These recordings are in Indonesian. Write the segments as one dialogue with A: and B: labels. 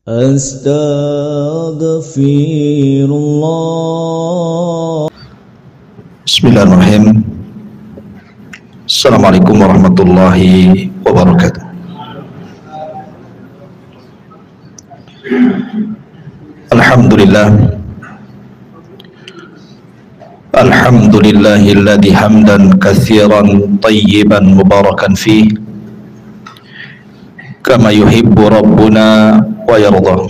A: Astaghfirullah.
B: Bismillahirrahmanirrahim. Assalamualaikum warahmatullahi wabarakatuh. Alhamdulillah. Alhamdulillahilladzi hamdan katsiran tayyiban mubarakan fih kama yuhibbu rabbuna wa yarda.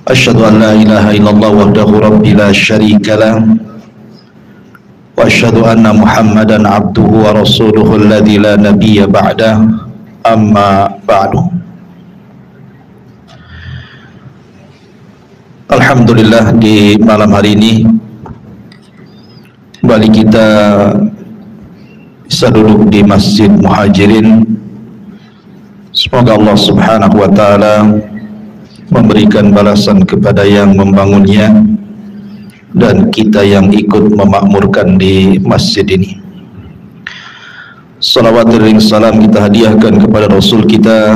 B: Asyhadu an la ilaha illallah wahdahu rabbi la syarika lah wa asyhadu anna Muhammadan abduhu wa rasuluhu alladzi la nabiyya ba'dah, amma ba'du. Alhamdulillah, di malam hari ini kembali kita bisa duduk di Masjid Muhajirin. Semoga Allah Subhanahu wa ta'ala memberikan balasan kepada yang membangunnya dan kita yang ikut memakmurkan di masjid ini. Salawat dan salam kita hadiahkan kepada Rasul kita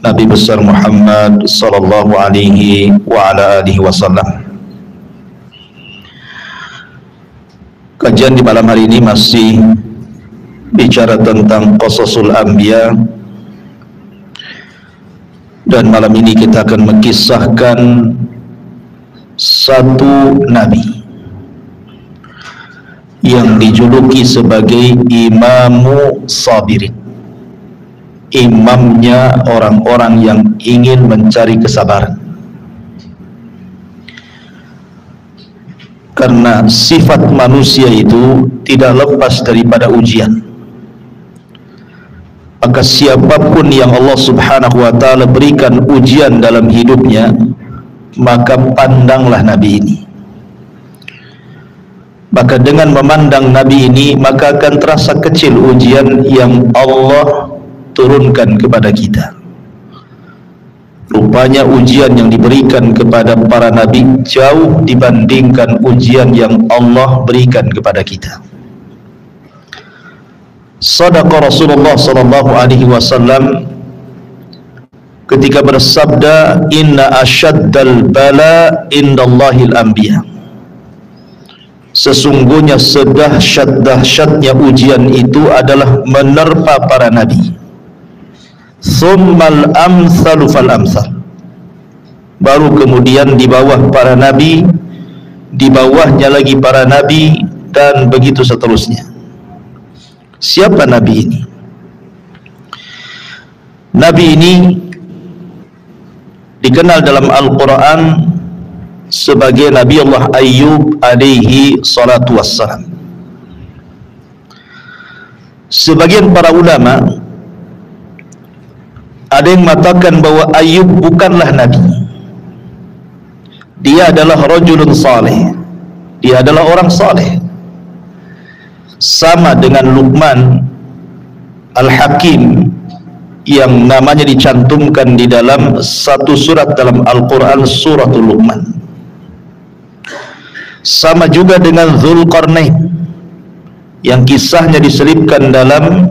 B: Nabi besar Muhammad sallallahu alaihi wa ala alihi wasallam. Kajian di malam hari ini masih bicara tentang Qasasul Anbiya, dan malam ini kita akan mengisahkan satu nabi yang dijuluki sebagai Imamu Sabirin, imamnya orang-orang yang ingin mencari kesabaran. Karena sifat manusia itu tidak lepas daripada ujian. Maka siapapun yang Allah Subhanahu wa ta'ala berikan ujian dalam hidupnya, maka pandanglah Nabi ini. Maka dengan memandang Nabi ini, maka akan terasa kecil ujian yang Allah turunkan kepada kita. Rupanya ujian yang diberikan kepada para nabi jauh dibandingkan ujian yang Allah berikan kepada kita. Sadaqa Rasulullah sallallahu alaihi wasallam ketika bersabda, inna asyaddal bala indallahil anbiya. Sesungguhnya sedahsyat-dahsyatnya ujian itu adalah menerpa para nabi. Tsummal amsalu fal amsal. Baru kemudian di bawah para nabi, di bawahnya lagi para nabi, dan begitu seterusnya. Siapa nabi ini? Nabi ini dikenal dalam Al-Quran sebagai Nabi Allah Ayyub alaihi salatu wassalam. Sebagian para ulama ada yang mengatakan bahwa Ayyub bukanlah nabi. Dia adalah rajulun saleh. Dia adalah orang saleh. Sama dengan Luqman Al-Hakim yang namanya dicantumkan di dalam satu surat dalam Al-Quran, suratul Luqman. Sama juga dengan Dzulqarnain yang kisahnya diselipkan dalam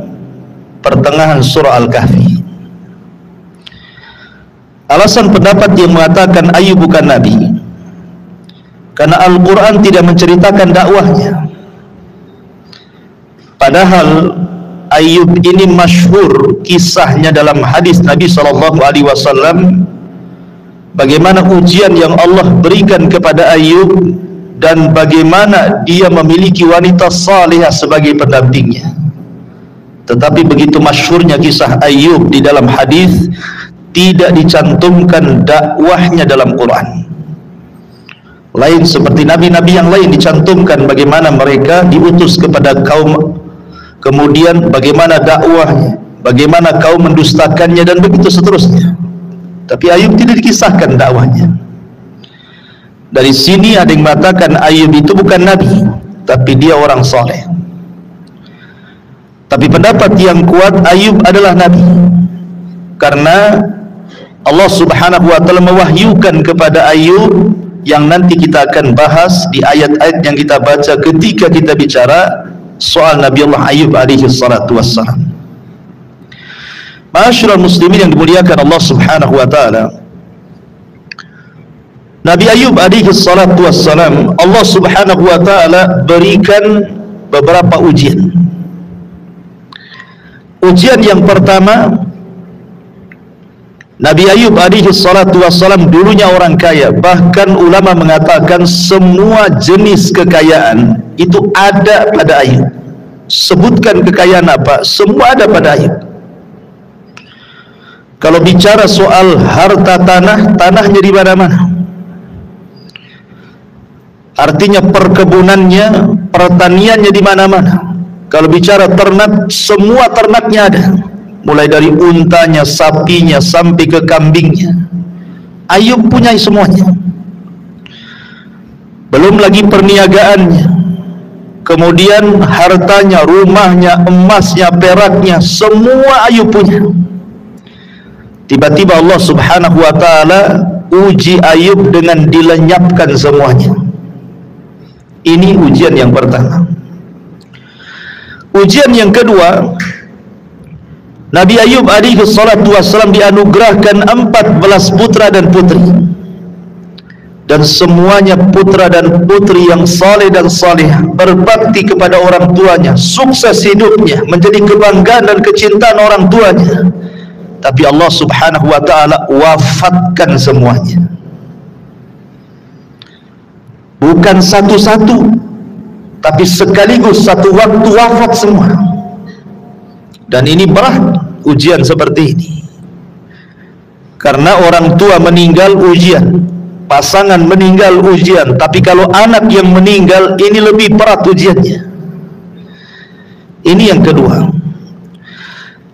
B: pertengahan surah Al-Kahfi. Alasan pendapat yang mengatakan Ayyub bukan nabi, karena Al-Quran tidak menceritakan dakwahnya. Padahal Ayyub ini masyhur kisahnya dalam hadis Nabi SAW, bagaimana ujian yang Allah berikan kepada Ayyub dan bagaimana dia memiliki wanita salihah sebagai pendampingnya. Tetapi begitu masyhurnya kisah Ayyub di dalam hadis, tidak dicantumkan dakwahnya dalam Quran. Lain seperti nabi-nabi yang lain dicantumkan bagaimana mereka diutus kepada kaum, kemudian bagaimana dakwahnya, bagaimana kaum mendustakannya, dan begitu seterusnya. Tapi Ayyub tidak dikisahkan dakwahnya. Dari sini ada yang mengatakan Ayyub itu bukan nabi, tapi dia orang saleh. Tapi pendapat yang kuat, Ayyub adalah nabi, karena Allah Subhanahu wa ta'ala mewahyukan kepada Ayyub yang nanti kita akan bahas di ayat-ayat yang kita baca ketika kita bicara soal Nabi Allah Ayyub alaihi salatu wassalam. Ma'asyiral muslimin yang dimuliakan Allah Subhanahu wa taala, Nabi Ayub alaihi salatu wassalam, Allah Subhanahu wa taala berikan beberapa ujian. Ujian yang pertama, Nabi Ayub alaihi salatu wassalam dulunya orang kaya. Bahkan ulama mengatakan semua jenis kekayaan itu ada pada Ayub. Sebutkan kekayaan apa, semua ada pada Ayub. Kalau bicara soal harta tanahnya di mana-mana. Artinya perkebunannya, pertaniannya di mana-mana. Kalau bicara ternak, semua ternaknya ada. Mulai dari untanya, sapinya, sampai ke kambingnya. Ayub punya semuanya. Belum lagi perniagaannya. Kemudian hartanya, rumahnya, emasnya, peraknya, semua Ayub punya. Tiba-tiba Allah Subhanahu wa taala uji Ayub dengan dilenyapkan semuanya. Ini ujian yang pertama. Ujian yang kedua, Nabi Ayub alaihi salatu wassalam dianugerahkan 14 putra dan putri. Dan semuanya putra dan putri yang saleh dan saleh, berbakti kepada orang tuanya, sukses hidupnya, menjadi kebanggaan dan kecintaan orang tuanya. Tapi Allah Subhanahu wa taala wafatkan semuanya. Bukan satu-satu, tapi sekaligus satu waktu wafat semua. Dan ini berat ujian seperti ini. Karena orang tua meninggal ujian, pasangan meninggal ujian, tapi kalau anak yang meninggal ini lebih berat ujiannya. Ini yang kedua.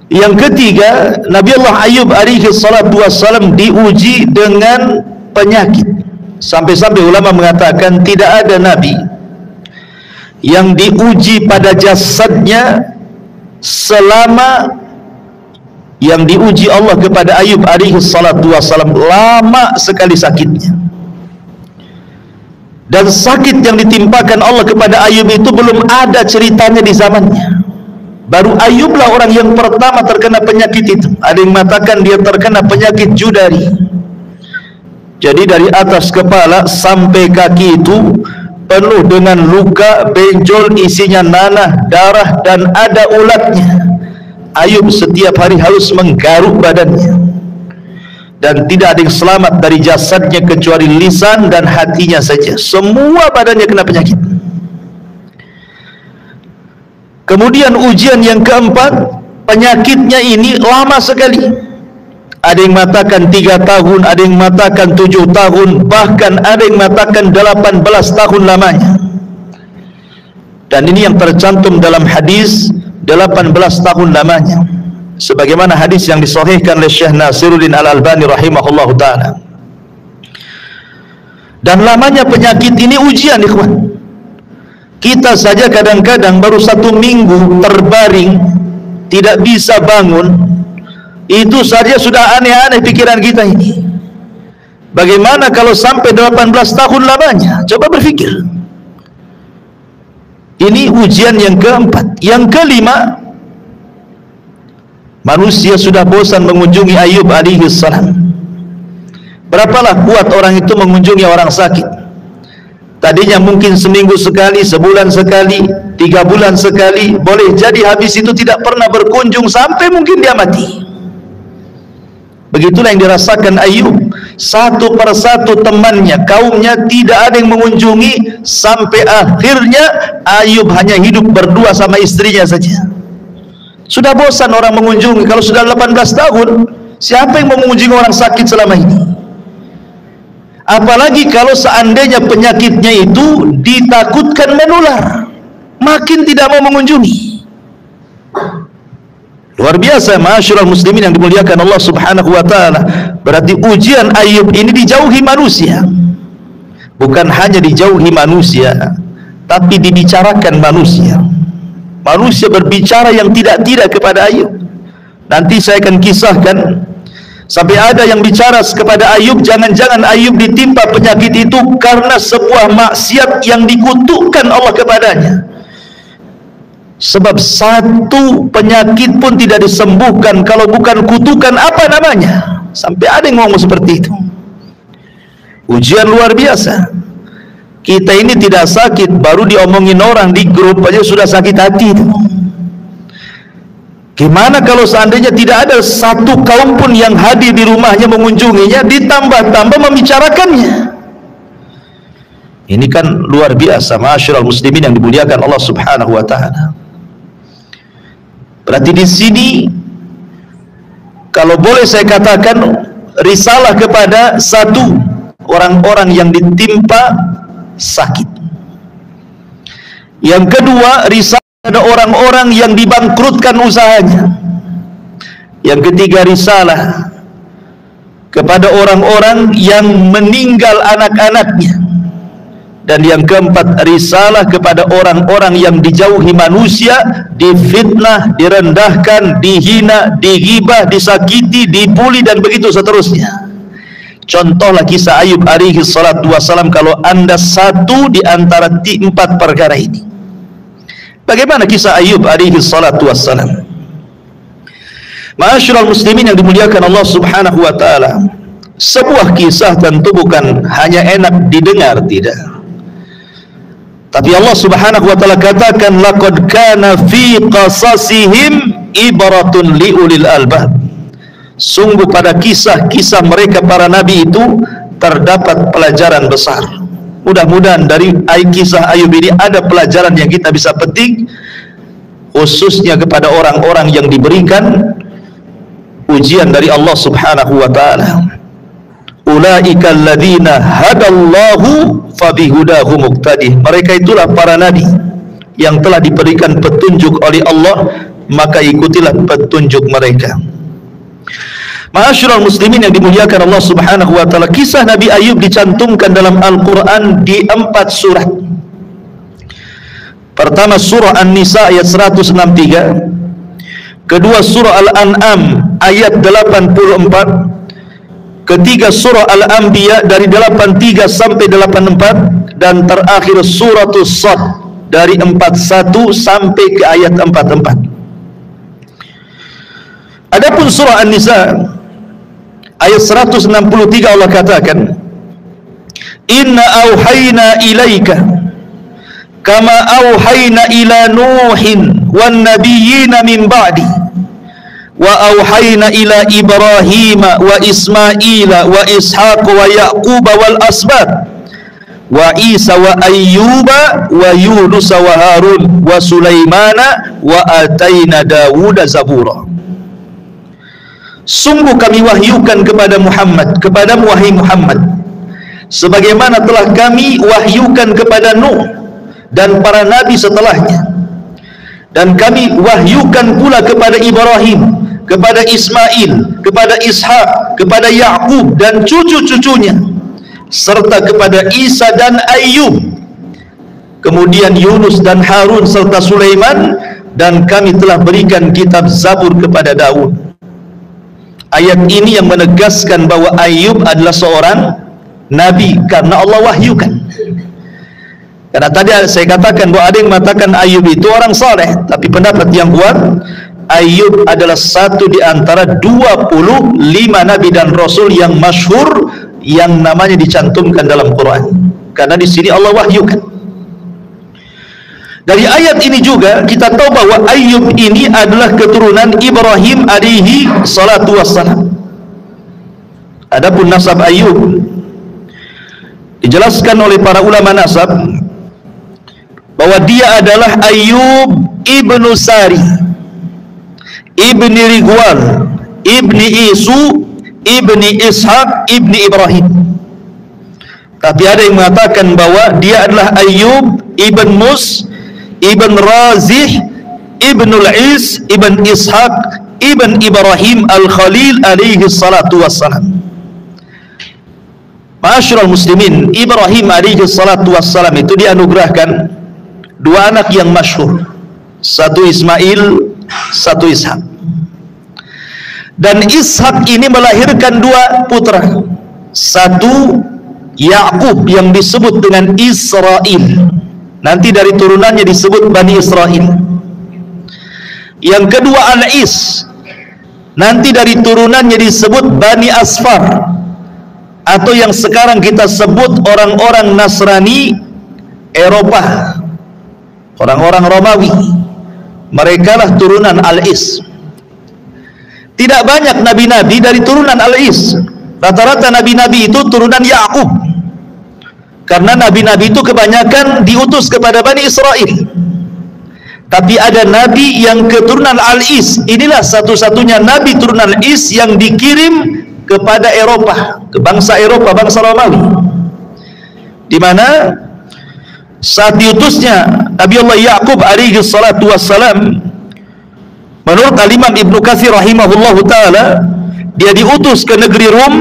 B: Yang ketiga, Nabi Allah Ayub alaihi salatu wassalam diuji dengan penyakit. Sampai-sampai ulama mengatakan tidak ada nabi yang diuji pada jasadnya selama yang diuji Allah kepada Ayub alaihi salatu wassalam. Lama sekali sakitnya. Dan sakit yang ditimpakan Allah kepada Ayub itu belum ada ceritanya di zamannya. Baru Ayublah orang yang pertama terkena penyakit itu. Ada yang mengatakan dia terkena penyakit judari. Jadi dari atas kepala sampai kaki itu penuh dengan luka, benjol, isinya nanah, darah, dan ada ulatnya. Ayub setiap hari harus menggaruk badannya. Dan tidak ada yang selamat dari jasadnya kecuali lisan dan hatinya saja. Semua badannya kena penyakit. Kemudian ujian yang keempat, penyakitnya ini lama sekali. Ada yang mengatakan 3 tahun, ada yang mengatakan 7 tahun, bahkan ada yang mengatakan 18 tahun lamanya. Dan ini yang tercantum dalam hadis 18 tahun lamanya. Sebagaimana hadis yang disahihkan oleh Syekh Nasiruddin Al-Albani rahimahullahu ta'ala. Dan lamanya penyakit ini ujian, ikhwan. Kita saja kadang-kadang baru 1 minggu terbaring, tidak bisa bangun, itu saja sudah aneh-aneh pikiran kita ini. Bagaimana kalau sampai 18 tahun lamanya? Coba berpikir. Ini ujian yang keempat. Yang kelima, manusia sudah bosan mengunjungi Ayub alaihi salam. Berapalah kuat orang itu mengunjungi orang sakit? Tadinya mungkin seminggu sekali, sebulan sekali, 3 bulan sekali. Boleh jadi habis itu tidak pernah berkunjung sampai mungkin dia mati. Begitulah yang dirasakan Ayub. Satu persatu temannya, kaumnya tidak ada yang mengunjungi. Sampai akhirnya Ayub hanya hidup berdua sama istrinya saja. Sudah bosan orang mengunjungi. Kalau sudah 18 tahun, siapa yang mau mengunjungi orang sakit selama ini? Apalagi kalau seandainya penyakitnya itu ditakutkan menular, makin tidak mau mengunjungi. Luar biasa, ma'asyiral muslimin yang dimuliakan Allah Subhanahu wa taala. Berarti ujian Ayub ini dijauhi manusia. Bukan hanya dijauhi manusia, tapi dibicarakan manusia. Manusia berbicara yang tidak-tidak kepada Ayub. Nanti saya akan kisahkan. Sampai ada yang bicara kepada Ayub, jangan-jangan Ayub ditimpa penyakit itu karena sebuah maksiat yang dikutukkan Allah kepadanya. Sebab satu penyakit pun tidak disembuhkan kalau bukan kutukan, apa namanya? Sampai ada yang ngomong seperti itu. Ujian luar biasa. Kita ini tidak sakit, baru diomongin orang di grup aja sudah sakit hati itu. Gimana kalau seandainya tidak ada satu kaum pun yang hadir di rumahnya mengunjunginya, ditambah-tambah membicarakannya? Ini kan luar biasa, ma'asyiral muslimin yang dimuliakan Allah Subhanahu wa taala. Berarti di sini kalau boleh saya katakan risalah kepada satu orang-orang yang ditimpa sakit. Yang kedua, risalah ada orang-orang yang dibangkrutkan usahanya. Yang ketiga, risalah kepada orang-orang yang meninggal anak-anaknya. Dan yang keempat, risalah kepada orang-orang yang dijauhi manusia, difitnah, direndahkan, dihina, digibah, disakiti, dibuli, dan begitu seterusnya. Contohlah kisah Ayub alaihi salatu wassalam, kalau anda satu di antara 4 perkara ini. Bagaimana kisah Ayub alaihi salatu wassalam? Ma'asyiral muslimin yang dimuliakan Allah Subhanahu wa taala, sebuah kisah tentu bukan hanya enak didengar, tidak. Tapi Allah Subhanahu wa taala katakan, laqad kana fi qasasihim ibratun liulil albab. Sungguh pada kisah-kisah mereka para nabi itu terdapat pelajaran besar. Mudah-mudahan dari kisah Ayub ini ada pelajaran yang kita bisa petik, khususnya kepada orang-orang yang diberikan ujian dari Allah Subhanahu wa taala. Ulaika alladzina hadallahu fabihudahu muqtadih. Mereka itulah para nabi yang telah diberikan petunjuk oleh Allah, maka ikutilah petunjuk mereka. Ma'asyiral muslimin yang dimuliakan Allah Subhanahu wa taala, kisah Nabi Ayub dicantumkan dalam Al-Qur'an di 4 surat. Pertama surah An-Nisa ayat 163, kedua surah Al-An'am ayat 84, ketiga surah Al-Anbiya dari 83 sampai 84, dan terakhir suratus Sad dari 41 sampai ke ayat 44. Adapun surah An-Nisa ayat 163 Allah katakan, inna auhayna ilaika kama auhayna ila nuhin wan nabiyyina min ba'di wa auhayna ila ibrahima wa ismaila wa ishaq wa yaquba wal asbat wa isa wa ayyuba wa yunus wa harun wa sulaimana wa ataina dawuda zabura. Sungguh kami wahyukan kepada Muhammad, kepadamu wahai Muhammad, sebagaimana telah kami wahyukan kepada Nuh dan para nabi setelahnya, dan kami wahyukan pula kepada Ibrahim, kepada Ismail, kepada Ishak, kepada Yaqub dan cucu-cucunya, serta kepada Isa dan Ayyub, kemudian Yunus dan Harun serta Sulaiman, dan kami telah berikan kitab Zabur kepada Daud. Ayat ini yang menegaskan bahwa Ayub adalah seorang nabi karena Allah wahyukan. Karena tadi saya katakan bahwa ada yang mengatakan Ayub itu orang saleh, tapi pendapat yang kuat, Ayub adalah satu di antara 25 nabi dan rasul yang masyhur yang namanya dicantumkan dalam Quran. Karena di sini Allah wahyukan. Dari ayat ini juga kita tahu bahwa Ayub ini adalah keturunan Ibrahim alaihi salatu wassalam. Adapun nasab Ayub dijelaskan oleh para ulama nasab bahwa dia adalah Ayub ibnu Sari, ibni Rigwal, ibni Isu, ibni Ishaq, ibni Ibrahim. Tapi ada yang mengatakan bahwa dia adalah Ayub ibn Mus, ibn Razih, ibn Al-Is, ibn Ishaq, ibn Ibrahim Al-Khalil alaihi salatu wassalam. Ma'asyiral muslimin, Ibrahim alaihi salatu wassalam itu dianugerahkan 2 anak yang masyhur, satu Ismail, satu Ishak. Dan Ishak ini melahirkan 2 putra, satu Yaqub yang disebut dengan Israel, nanti dari turunannya disebut Bani Israel. Yang kedua Al-Is, nanti dari turunannya disebut Bani Asfar, atau yang sekarang kita sebut orang-orang Nasrani Eropa, orang-orang Romawi. Mereka lah turunan Al-Is. Tidak banyak nabi-nabi dari turunan Al-Is. Rata-rata nabi-nabi itu turunan Yakub, karena nabi-nabi itu kebanyakan diutus kepada Bani Israel. Tapi ada nabi yang keturunan Al-Is. Inilah satu-satunya nabi turunan Al-Is yang dikirim kepada Eropa, ke bangsa Eropa, bangsa Romawi, di mana saat diutusnya Nabi Allah Yakub alaihi salatu wassalam, menurut Al-Imam Ibnu Katsir rahimahullahu ta'ala, dia diutus ke negeri Rum,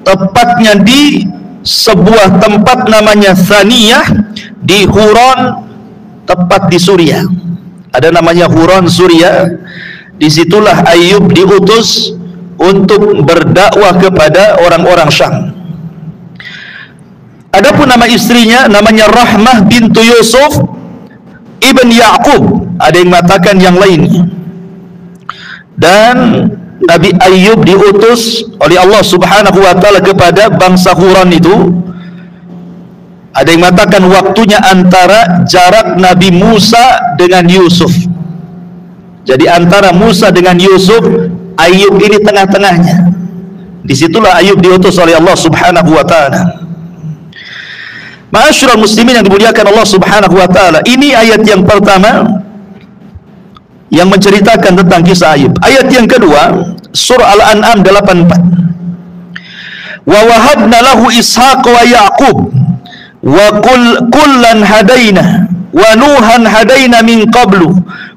B: tepatnya di sebuah tempat namanya Thaniyah di Huron, tepat di Suriah. Ada namanya Huron, Suriah. Disitulah Ayub diutus untuk berdakwah kepada orang-orang Syam. Adapun nama istrinya namanya Rahmah bintu Yusuf ibn Yaqub, ada yang mengatakan yang lainnya. Dan Nabi Ayub diutus oleh Allah Subhanahu wa taala kepada bangsa Huron itu. Ada yang mengatakan waktunya antara jarak Nabi Musa dengan Yusuf. Jadi antara Musa dengan Yusuf, Ayub ini tengah-tengahnya. Disitulah Ayub diutus oleh Allah Subhanahu wa taala. Ma'asyiral muslimin yang dimuliakan Allah Subhanahu wa taala, ini ayat yang pertama yang menceritakan tentang kisah Ayub. Ayat yang kedua, surah Al-An'am 84. Wa wahabna lahu Ishaq wa Yaqub wa kullan hadaina wa Nuhan hadaina min qablu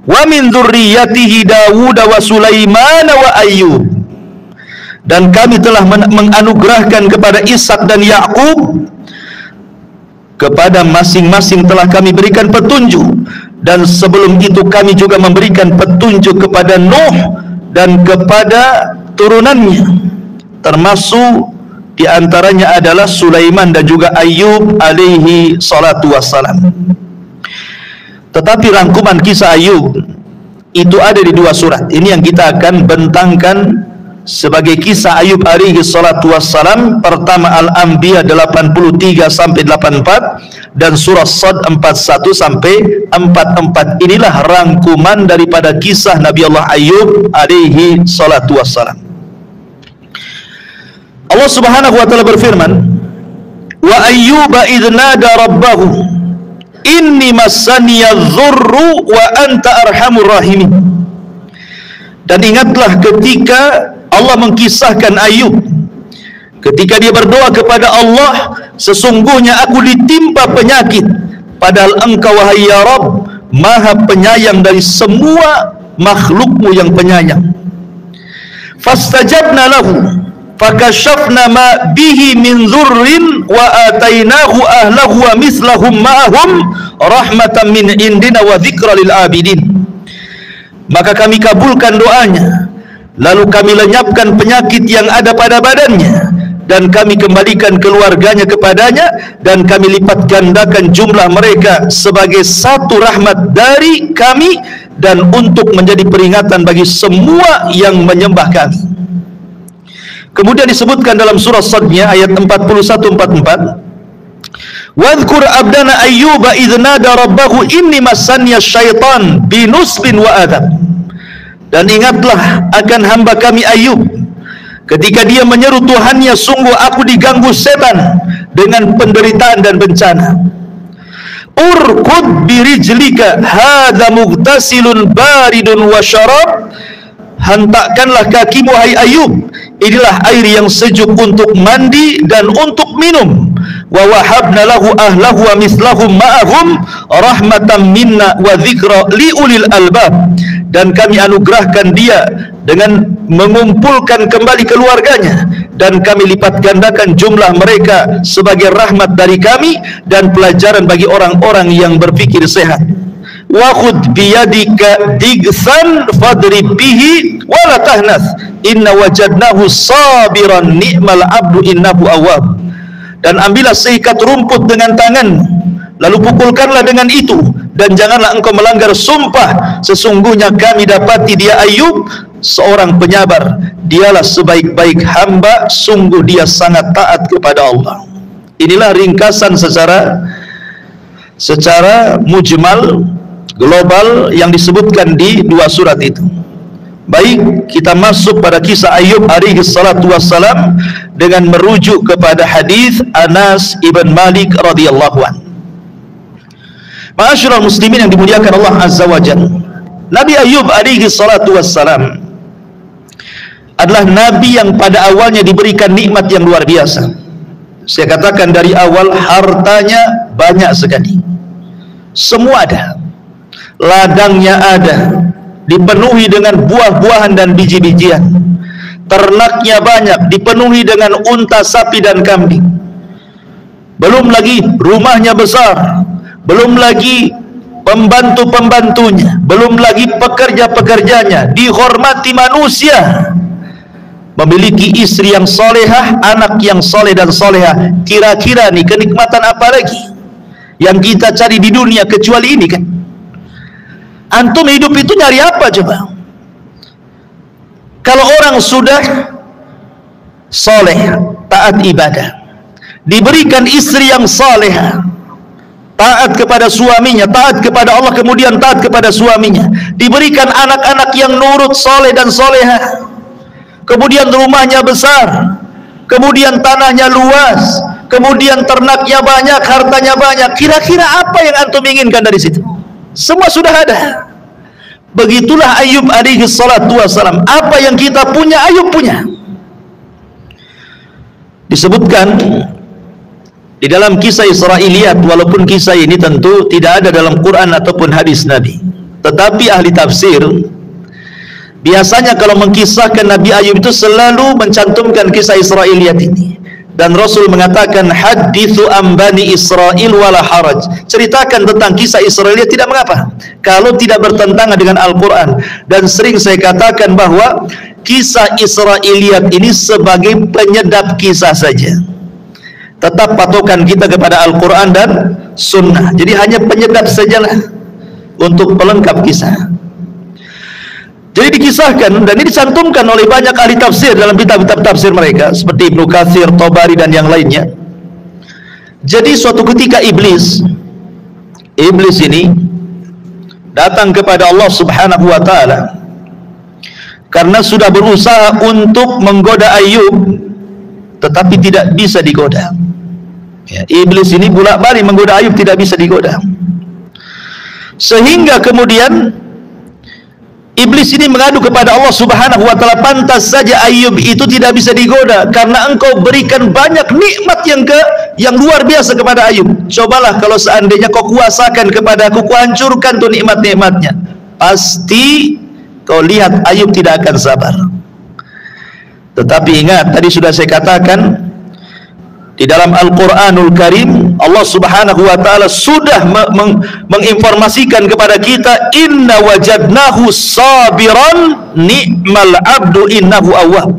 B: wa min dzurriyyatihi Dawud wa Sulaiman wa Ayyub. Dan kami telah menganugerahkan kepada Ishak dan Yaqub, kepada masing-masing telah kami berikan petunjuk, dan sebelum itu kami juga memberikan petunjuk kepada Nuh dan kepada turunannya, termasuk diantaranya adalah Sulaiman dan juga Ayub alaihi salatu wassalam. Tetapi rangkuman kisah Ayub itu ada di dua surat. Ini yang kita akan bentangkan sebagai kisah Ayub alaihi salatu wassalam. Pertama Al-Anbiya 83 sampai 84 dan surah Sad 41 sampai 44. Inilah rangkuman daripada kisah Nabi Allah Ayub alaihi salatu wassalam. Allah Subhanahu wa taala berfirman, wa ayyuba idh nada rabbahu inni massaniyadh-dhurru wa anta arhamur rahimin. Dan ingatlah ketika Allah mengkisahkan Ayub ketika dia berdoa kepada Allah, sesungguhnya aku ditimpa penyakit, padahal engkau wahai ya Rabb maha penyayang dari semua makhlukmu yang penyayang. Fastajabna lahu fakashafna ma bihi min dhurrin wa atainahu ahlahu wa mislahum ma'ahum rahmatan min indina wa dzikra lil abidin. Maka kami kabulkan doanya, lalu kami lenyapkan penyakit yang ada pada badannya, dan kami kembalikan keluarganya kepadanya, dan kami lipat gandakan jumlah mereka sebagai satu rahmat dari kami, dan untuk menjadi peringatan bagi semua yang menyembah kami. Kemudian disebutkan dalam surah Sad-nya ayat 41-44, wadhkur abdana ayyuba idh nada rabbahu inni massanniya syaitan binusbin wa adab. Dan ingatlah akan hamba kami Ayub ketika dia menyeru Tuhannya, sungguh aku diganggu setan dengan penderitaan dan bencana. Urkud birijlika hadza mughtasilun baridun wa syarab. Hentakkanlah kakimu hai Ayub, inilah air yang sejuk untuk mandi dan untuk minum. Wa wahabna lahu ahlahu wa mislahum ma'ahum rahmatan minna wa dzikra liulil albab. Dan kami anugerahkan dia dengan mengumpulkan kembali keluarganya, dan kami lipat gandakan jumlah mereka sebagai rahmat dari kami dan pelajaran bagi orang-orang yang berpikir sehat. Wa khudh biyadika digsan fadrib bihi wa la tahnath inna wajadnahu sabiran ni'mal abdu innahu awwab. Dan ambillah seikat rumput dengan tangan, lalu pukulkanlah dengan itu, dan janganlah engkau melanggar sumpah. Sesungguhnya kami dapati dia Ayub seorang penyabar. Dialah sebaik-baik hamba, sungguh dia sangat taat kepada Allah. Inilah ringkasan secara mujmal, global yang disebutkan di dua surat itu. Baik, kita masuk pada kisah Ayub alaihi salatu wassalam dengan merujuk kepada hadis Anas ibn Malik radhiyallahu an. Ma'asyiral muslimin yang dimuliakan Allah azza wa jalla, Nabi Ayub alaihi salatu wassalam adalah nabi yang pada awalnya diberikan nikmat yang luar biasa. Saya katakan dari awal, hartanya banyak sekali, semua ada, ladangnya ada, dipenuhi dengan buah-buahan dan biji-bijian, ternaknya banyak, dipenuhi dengan unta, sapi dan kambing, belum lagi rumahnya besar, belum lagi pembantu-pembantunya, belum lagi pekerja-pekerjanya, dihormati manusia, memiliki istri yang solehah, anak yang soleh dan solehah. Kira-kira nih kenikmatan apa lagi yang kita cari di dunia kecuali ini kan? Antum hidup itu nyari apa coba? Kalau orang sudah soleh, taat ibadah, diberikan istri yang solehah, taat kepada suaminya, taat kepada Allah, kemudian taat kepada suaminya, diberikan anak-anak yang nurut, soleh dan solehah, kemudian rumahnya besar, kemudian tanahnya luas, kemudian ternaknya banyak, hartanya banyak. Kira-kira apa yang antum inginkan dari situ? Semua sudah ada. Begitulah Ayub alaihi salatu wassalam. Apa yang kita punya, Ayub punya. Disebutkan di dalam kisah Israiliyat, walaupun kisah ini tentu tidak ada dalam Quran ataupun hadis Nabi, tetapi ahli tafsir biasanya kalau mengkisahkan Nabi Ayub itu selalu mencantumkan kisah Israiliyat ini. Dan Rasul mengatakan, hadithu ambani Israel wala haraj, ceritakan tentang kisah Israiliyat, tidak mengapa kalau tidak bertentangan dengan Al-Quran. Dan sering saya katakan bahwa kisah Israiliyat ini sebagai penyedap kisah saja. Tetap patokan kita kepada Al-Quran dan Sunnah, jadi hanya penyedap sajalah untuk pelengkap kisah. Jadi dikisahkan dan ini dicantumkan oleh banyak ahli tafsir dalam kitab-kitab tafsir mereka seperti Ibnu Katsir, Tabari dan yang lainnya. Jadi suatu ketika iblis ini datang kepada Allah Subhanahu wa taala karena sudah berusaha untuk menggoda Ayub tetapi tidak bisa digoda. Ya, iblis ini bolak-balik menggoda Ayub, tidak bisa digoda. Sehingga kemudian iblis ini mengadu kepada Allah Subhanahu wa taala, pantas saja Ayub itu tidak bisa digoda karena engkau berikan banyak nikmat yang luar biasa kepada Ayub. Cobalah kalau seandainya kau kuasakan kepada aku, kuhancurkan tuh nikmat-nikmatnya, pasti kau lihat Ayub tidak akan sabar. Tetapi ingat, tadi sudah saya katakan di dalam Al-Quranul Karim, Allah Subhanahu wa ta'ala sudah menginformasikan kepada kita, inna wajadnahu sabiran ni'mal abdu innahu awwab.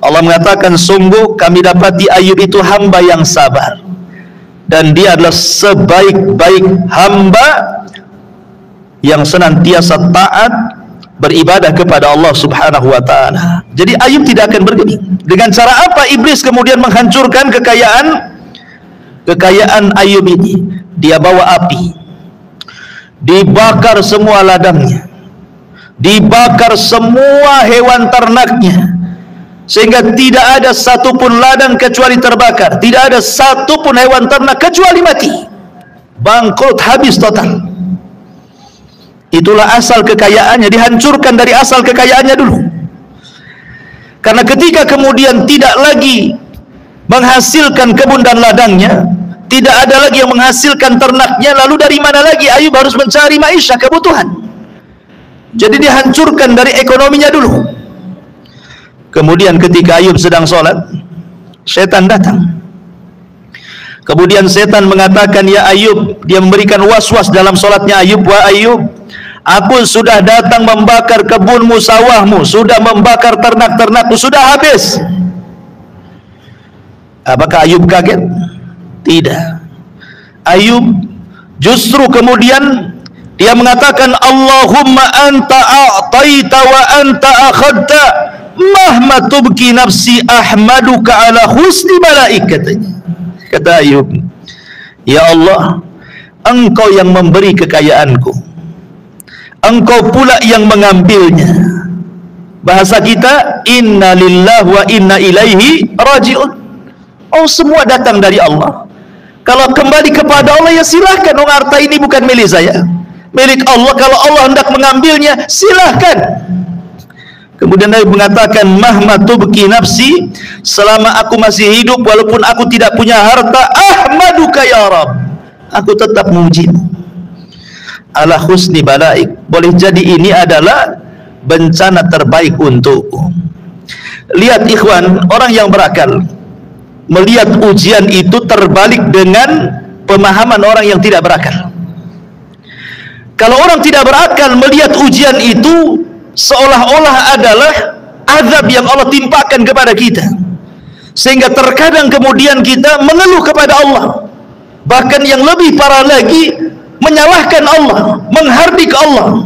B: Allah mengatakan, sungguh kami dapati Ayub itu hamba yang sabar, dan dia adalah sebaik-baik hamba yang senantiasa taat beribadah kepada Allah Subhanahu wa ta'ala. Jadi Ayub tidak akan bergeming. Dengan cara apa iblis kemudian menghancurkan kekayaan Ayub ini? Dia bawa api, dibakar semua ladangnya, dibakar semua hewan ternaknya, sehingga tidak ada satupun ladang kecuali terbakar, tidak ada satupun hewan ternak kecuali mati, bangkrut, habis total. Itulah asal kekayaannya, dihancurkan dari asal kekayaannya dulu. Karena ketika kemudian tidak lagi menghasilkan kebun dan ladangnya, tidak ada lagi yang menghasilkan ternaknya, lalu dari mana lagi Ayub harus mencari maisha, kebutuhan. Jadi dihancurkan dari ekonominya dulu. Kemudian ketika Ayub sedang sholat, setan datang. Kemudian setan mengatakan, ya Ayub, dia memberikan was-was dalam sholatnya Ayub, wa Ayub, aku sudah datang membakar kebunmu, sawahmu, sudah membakar ternak-ternakmu, sudah habis. Apakah Ayub kaget? Tidak. Ayub Justru kemudian dia mengatakan, Allahumma anta a'taita wa anta akhadta, mahma tubki nafsi ahmaduka ala husni balaik, katanya. Kata Ayub, ya Allah, engkau yang memberi kekayaanku, engkau pula yang mengambilnya. Bahasa kita, inna lillahi wa inna ilaihi raji'un. Oh, semua datang dari Allah. Kalau kembali kepada Allah, ya silahkan. Oh, harta ini bukan milik saya, milik Allah. Kalau Allah hendak mengambilnya, silahkan. Kemudian Nabi mengatakan, mahma tubki nafsi, selama aku masih hidup, walaupun aku tidak punya harta, ahmaduka ya Rabb, aku tetap memujimu. Ala husni balaik, boleh jadi ini adalah bencana terbaik untukku. Lihat ikhwan, orang yang berakal melihat ujian itu terbalik dengan pemahaman orang yang tidak berakal. Kalau orang tidak berakal melihat ujian itu seolah-olah adalah azab yang Allah timpakan kepada kita, sehingga terkadang kemudian kita mengeluh kepada Allah, bahkan yang lebih parah lagi menyalahkan Allah, menghardik Allah.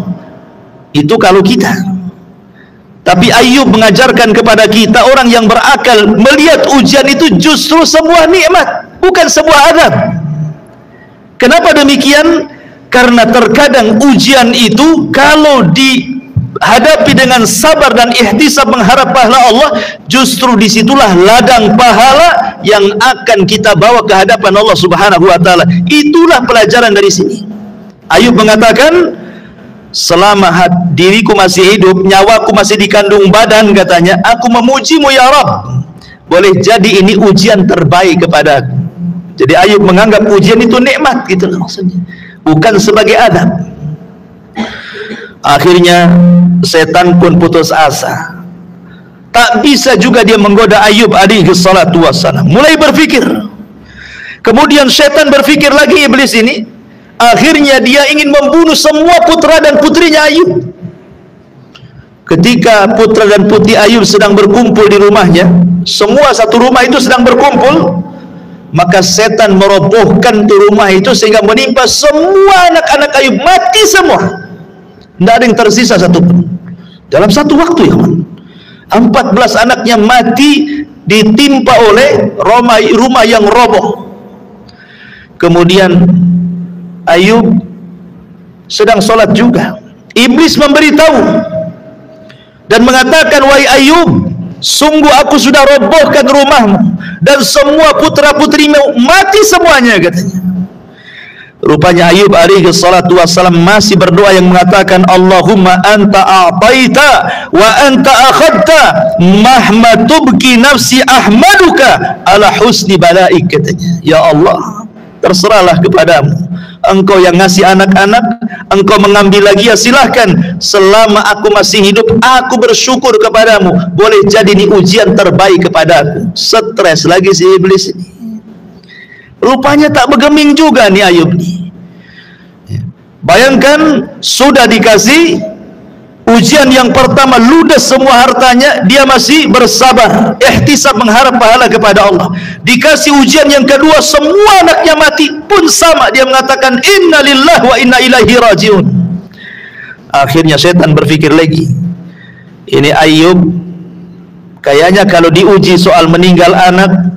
B: Itu kalau kita. Tapi Ayub mengajarkan kepada kita, orang yang berakal melihat ujian itu justru sebuah nikmat, bukan sebuah azab. Kenapa demikian? Karena terkadang ujian itu kalau dihadapi dengan sabar dan ihtisab mengharap pahala Allah, justru disitulah ladang pahala yang akan kita bawa ke hadapan Allah Subhanahu wa ta'ala. Itulah pelajaran dari sini. Ayub mengatakan, selama diriku masih hidup, nyawaku masih di kandung badan, katanya, aku memujimu ya Rabb. Boleh jadi ini ujian terbaik kepada aku. Jadi Ayub menganggap ujian itu nikmat, gitu maksudnya, bukan sebagai adab. Akhirnya setan pun putus asa. Tak bisa juga dia menggoda Ayub alaihi salatu wassalam. Mulai berpikir. Kemudian setan berpikir lagi, iblis ini. Akhirnya dia ingin membunuh semua putra dan putrinya Ayub. Ketika putra dan putri Ayub sedang berkumpul di rumahnya, semua satu rumah itu sedang berkumpul, maka setan merobohkan tuh rumah itu sehingga menimpa semua anak-anak Ayub, mati semua. Tidak ada yang tersisa satu pun. Dalam satu waktu, ya kan? 14 anaknya mati ditimpa oleh rumah yang roboh. Kemudian Ayub sedang sholat juga. Iblis memberitahu dan mengatakan, wahai Ayub, sungguh aku sudah robohkan rumahmu dan semua putra putrimu mati semuanya, katanya. Rupanya Ayub alaihi salatu wassalam masih berdoa yang mengatakan, Allahumma anta a'taita wa anta akhadta, mahma tubki nafsi ahmaduka ala husni balaik, katanya. Ya Allah, terserahlah kepadamu, engkau yang ngasih anak-anak, engkau mengambil lagi, ya silahkan. Selama aku masih hidup, aku bersyukur kepadamu. Boleh jadi ini ujian terbaik kepadaku. Stres lagi si iblis ini. Rupanya tak bergeming juga nih Ayub nih. Bayangkan, sudah dikasih ujian yang pertama, ludes semua hartanya, dia masih bersabar, ihtisab mengharap pahala kepada Allah. Dikasih ujian yang kedua, semua anaknya mati, pun sama, dia mengatakan inna lillahi wa inna ilaihi raji'un. Akhirnya setan berpikir lagi, ini Ayub kayaknya kalau diuji soal meninggal anak,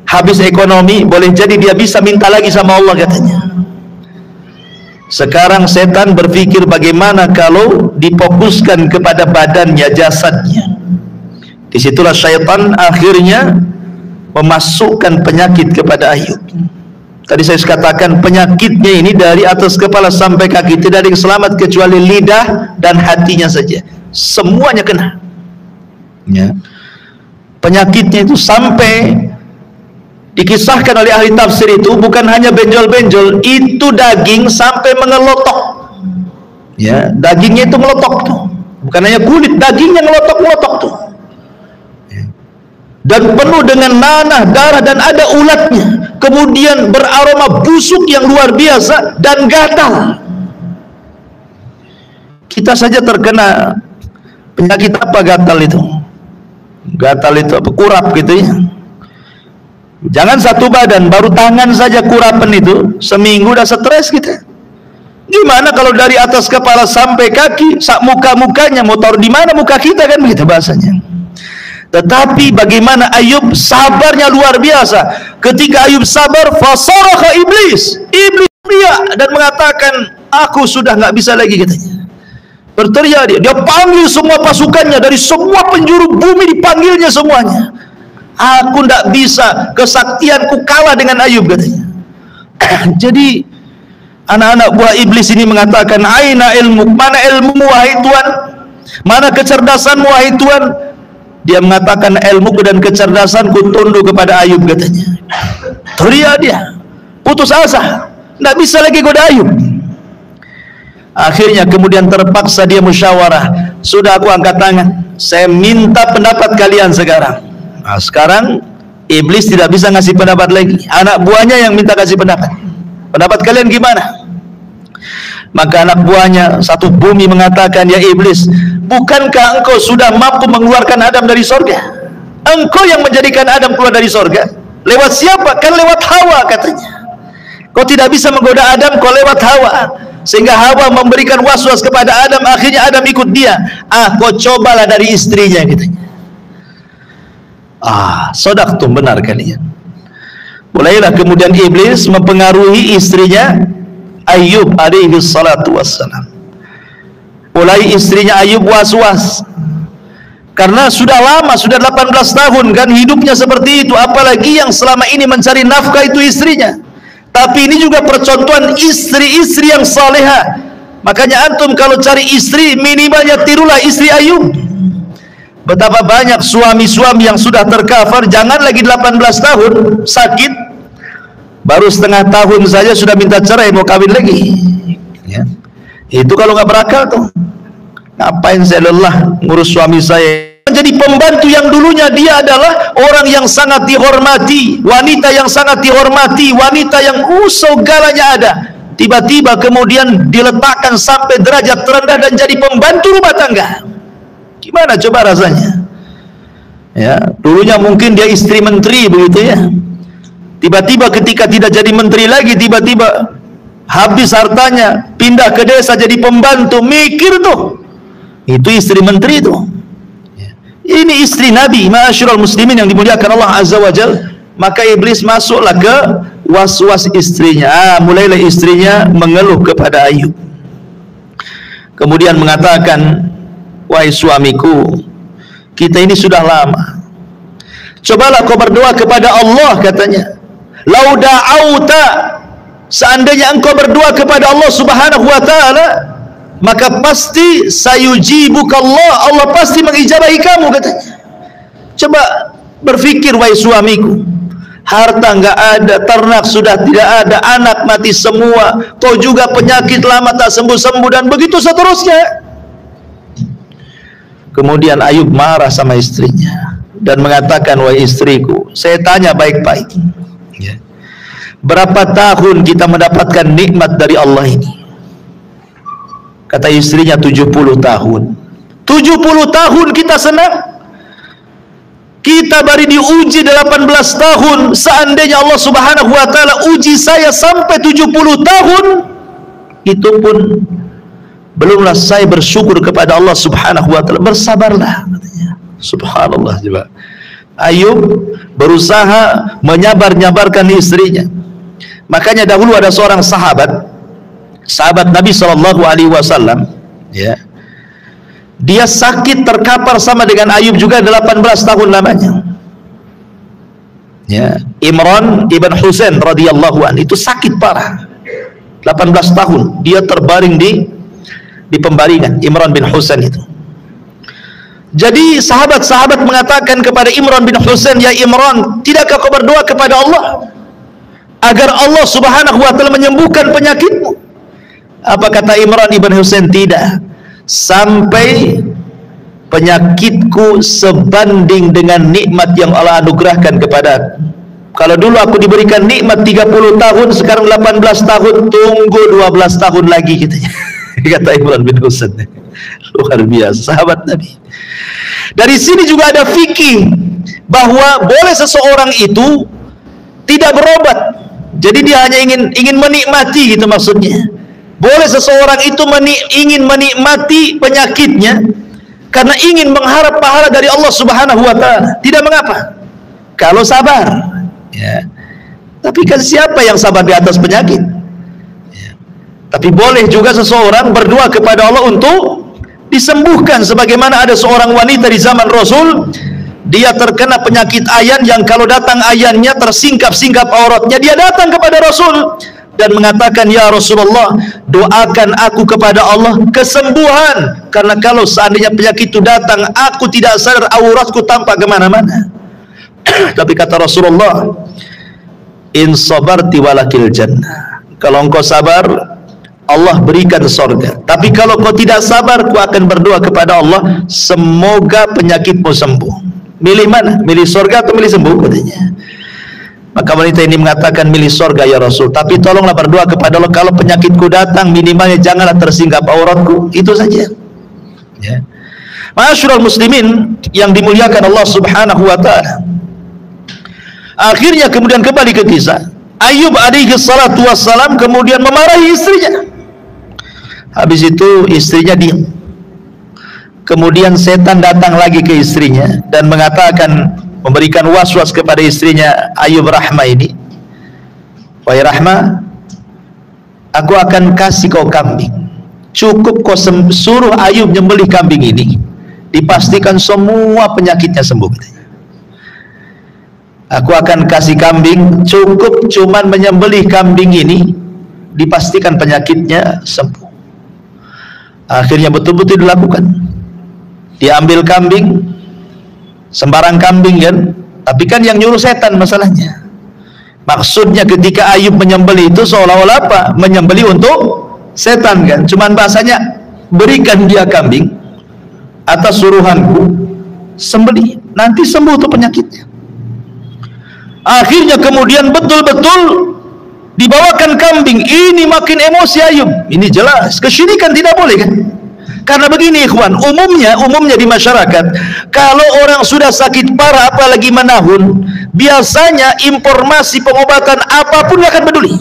B: habis ekonomi, boleh jadi dia bisa minta lagi sama Allah, katanya. Sekarang setan berpikir bagaimana kalau difokuskan kepada badannya, jasadnya. Disitulah syaitan akhirnya memasukkan penyakit kepada Ayub. Tadi saya katakan penyakitnya ini dari atas kepala sampai kaki, tidak ada yang selamat kecuali lidah dan hatinya saja. Semuanya kena. Ya. Penyakitnya itu sampai dikisahkan oleh ahli tafsir itu bukan hanya benjol-benjol, itu daging sampai mengelotok. Ya, dagingnya itu melotok tuh. Bukan hanya kulit, dagingnya melotok-melotok tuh. Ya. Dan penuh dengan nanah, darah, dan ada ulatnya. Kemudian beraroma busuk yang luar biasa dan gatal. Kita saja terkena penyakit apa gatal itu? Gatal itu apa? Kurap gitu ya. Jangan satu badan, baru tangan saja kurapan itu, seminggu udah stres kita. Gimana kalau dari atas kepala sampai kaki, sak muka-mukanya, mau taruh di mana muka kita, kan begitu bahasanya. Tetapi bagaimana Ayub sabarnya luar biasa. Ketika Ayub sabar, fasaraha iblis teriak dan mengatakan, aku sudah nggak bisa lagi, katanya. Berteriak dia panggil semua pasukannya dari semua penjuru bumi, dipanggilnya semuanya. Aku tidak bisa, kesaktianku kalah dengan Ayub, katanya. Jadi anak-anak buah iblis ini mengatakan, aina ilmu, mana ilmu wahai Tuhan, mana kecerdasanmu wahai Tuhan? Dia mengatakan, ilmuku dan kecerdasanku tunduk kepada Ayub, katanya. Teriak dia, putus asa, tidak bisa lagi goda Ayub. Akhirnya kemudian terpaksa dia musyawarah, sudah aku angkat tangan, saya minta pendapat kalian sekarang. Nah, sekarang iblis tidak bisa ngasih pendapat lagi, anak buahnya yang minta kasih pendapat. Pendapat kalian gimana? Maka anak buahnya satu bumi mengatakan, ya iblis, bukankah engkau sudah mampu mengeluarkan Adam dari sorga? Engkau yang menjadikan Adam keluar dari sorga. Lewat siapa? Kan lewat Hawa, katanya. Kau tidak bisa menggoda Adam, kau lewat Hawa. Sehingga Hawa memberikan was-was kepada Adam, akhirnya Adam ikut dia. Kau cobalah dari istrinya, katanya. Sodaqtum, benar kalian. Mulailah kemudian iblis mempengaruhi istrinya Ayub alaihi salatu wassalam. Mulai istrinya Ayub was-was, karena sudah lama, sudah 18 tahun kan hidupnya seperti itu, apalagi yang selama ini mencari nafkah itu istrinya. Tapi ini juga percontohan istri-istri yang saleha. Makanya antum kalau cari istri, minimalnya tirulah istri Ayub. Betapa banyak suami-suami yang sudah terkafar, jangan lagi 18 tahun sakit, baru setengah tahun saja sudah minta cerai, mau kawin lagi, ya. Itu kalau nggak berakal tuh. Ngapain saya lelah ngurus suami saya? Menjadi pembantu yang dulunya dia adalah orang yang sangat dihormati, wanita yang sangat dihormati, wanita yang segalanya ada. Tiba-tiba kemudian diletakkan sampai derajat terendah dan jadi pembantu rumah tangga. Gimana coba rasanya? Ya, dulunya mungkin dia istri menteri begitu ya. Tiba-tiba ketika tidak jadi menteri lagi, tiba-tiba habis hartanya, pindah ke desa jadi pembantu, mikir tuh. Itu istri menteri tuh. Ini istri Nabi, ma'asyiral muslimin yang dimuliakan Allah Azza wa Jalla. Maka iblis masuklah ke was-was istrinya. Mulailah istrinya mengeluh kepada Ayub. Kemudian mengatakan, wahai suamiku, kita ini sudah lama. Cobalah kau berdoa kepada Allah, katanya. Lau da'auta, seandainya engkau berdoa kepada Allah subhanahu wa ta'ala, maka pasti sayujibukallah, Allah pasti mengijabahi kamu, katanya. Coba berpikir, wahai suamiku, harta nggak ada, ternak sudah tidak ada, anak mati semua, kau juga penyakit lama tak sembuh-sembuh, dan begitu seterusnya. Kemudian Ayub marah sama istrinya dan mengatakan, wahai istriku, saya tanya baik-baik, berapa tahun kita mendapatkan nikmat dari Allah ini? Kata istrinya, 70 tahun. 70 tahun kita senang. Kita baru diuji 18 tahun. Seandainya Allah subhanahu wa ta'ala uji saya sampai 70 tahun, itu pun belumlah saya bersyukur kepada Allah subhanahu wa ta'ala. Bersabarlah, katanya. Subhanallah. Coba Ayub berusaha menyabar-nyabarkan istrinya. Makanya dahulu ada seorang sahabat Nabi SAW, ya, dia sakit terkapar sama dengan Ayub juga 18 tahun lamanya, ya. Imran ibn Husain radhiyallahu anhu itu sakit parah, 18 tahun dia terbaring di pembaringan. Imran bin Husain itu. Jadi sahabat-sahabat mengatakan kepada Imran bin Husain, ya Imran, tidakkah kau berdoa kepada Allah agar Allah subhanahu wa ta'ala menyembuhkan penyakitmu? Apa kata Imran ibn Husain? Tidak, sampai penyakitku sebanding dengan nikmat yang Allah anugerahkan kepadaku. Kalau dulu aku diberikan nikmat 30 tahun, sekarang 18 tahun, tunggu 12 tahun lagi, katanya. Kata Imran bin Husain. Luar biasa, sahabat Nabi. Dari sini juga ada fikih bahwa boleh seseorang itu tidak berobat. Jadi dia hanya ingin menikmati gitu maksudnya. Boleh seseorang itu ingin menikmati penyakitnya karena ingin mengharap pahala dari Allah Subhanahu wa taala. Tidak mengapa kalau sabar, ya. Tapi kan siapa yang sabar di atas penyakit? Ya. Tapi boleh juga seseorang berdoa kepada Allah untuk disembuhkan, sebagaimana ada seorang wanita di zaman Rasul, dia terkena penyakit ayan yang kalau datang ayannya tersingkap-singkap auratnya, dia datang kepada Rasul dan mengatakan, ya Rasulullah, doakan aku kepada Allah kesembuhan, karena kalau seandainya penyakit itu datang, aku tidak sadar auratku tampak kemana-mana. Tapi kata Rasulullah, in sabarti walakil jannah, kalau engkau sabar, Allah berikan sorga. Tapi kalau kau tidak sabar, aku akan berdoa kepada Allah, semoga penyakitmu sembuh. Milih mana? Milih sorga atau milih sembuh? Katanya. Maka wanita ini mengatakan, milih sorga ya Rasul, tapi tolonglah berdoa kepada Allah, kalau penyakitku datang, minimalnya janganlah tersingkap auratku. Itu saja, ya. Ma'asyiral muslimin yang dimuliakan Allah Subhanahu wa ta'ala, akhirnya kemudian kembali ke kisah Ayub alaihi salatu wassalam kemudian memarahi istrinya. Habis itu istrinya diam. Kemudian setan datang lagi ke istrinya dan mengatakan, memberikan was-was kepada istrinya Ayub Rahmah ini, wahai Rahmah, aku akan kasih kau kambing, cukup kau suruh Ayub nyembelih kambing ini, dipastikan semua penyakitnya sembuh. Aku akan kasih kambing, cukup cuman menyembelih kambing ini, dipastikan penyakitnya sembuh. Akhirnya betul-betul dilakukan. Dia ambil kambing, sembarang kambing kan, tapi kan yang nyuruh setan masalahnya. Maksudnya ketika Ayub menyembelih itu seolah-olah apa? Menyembelih untuk setan kan. Cuman bahasanya, berikan dia kambing atas suruhanku, sembelih, nanti sembuh tuh penyakitnya. Akhirnya kemudian betul-betul dibawakan kambing. Ini makin emosi Ayub. Ini jelas kesyirikan, tidak boleh kan? Karena begini ikhwan, umumnya di masyarakat, kalau orang sudah sakit parah apalagi menahun, biasanya informasi pengobatan apapun gak akan peduli.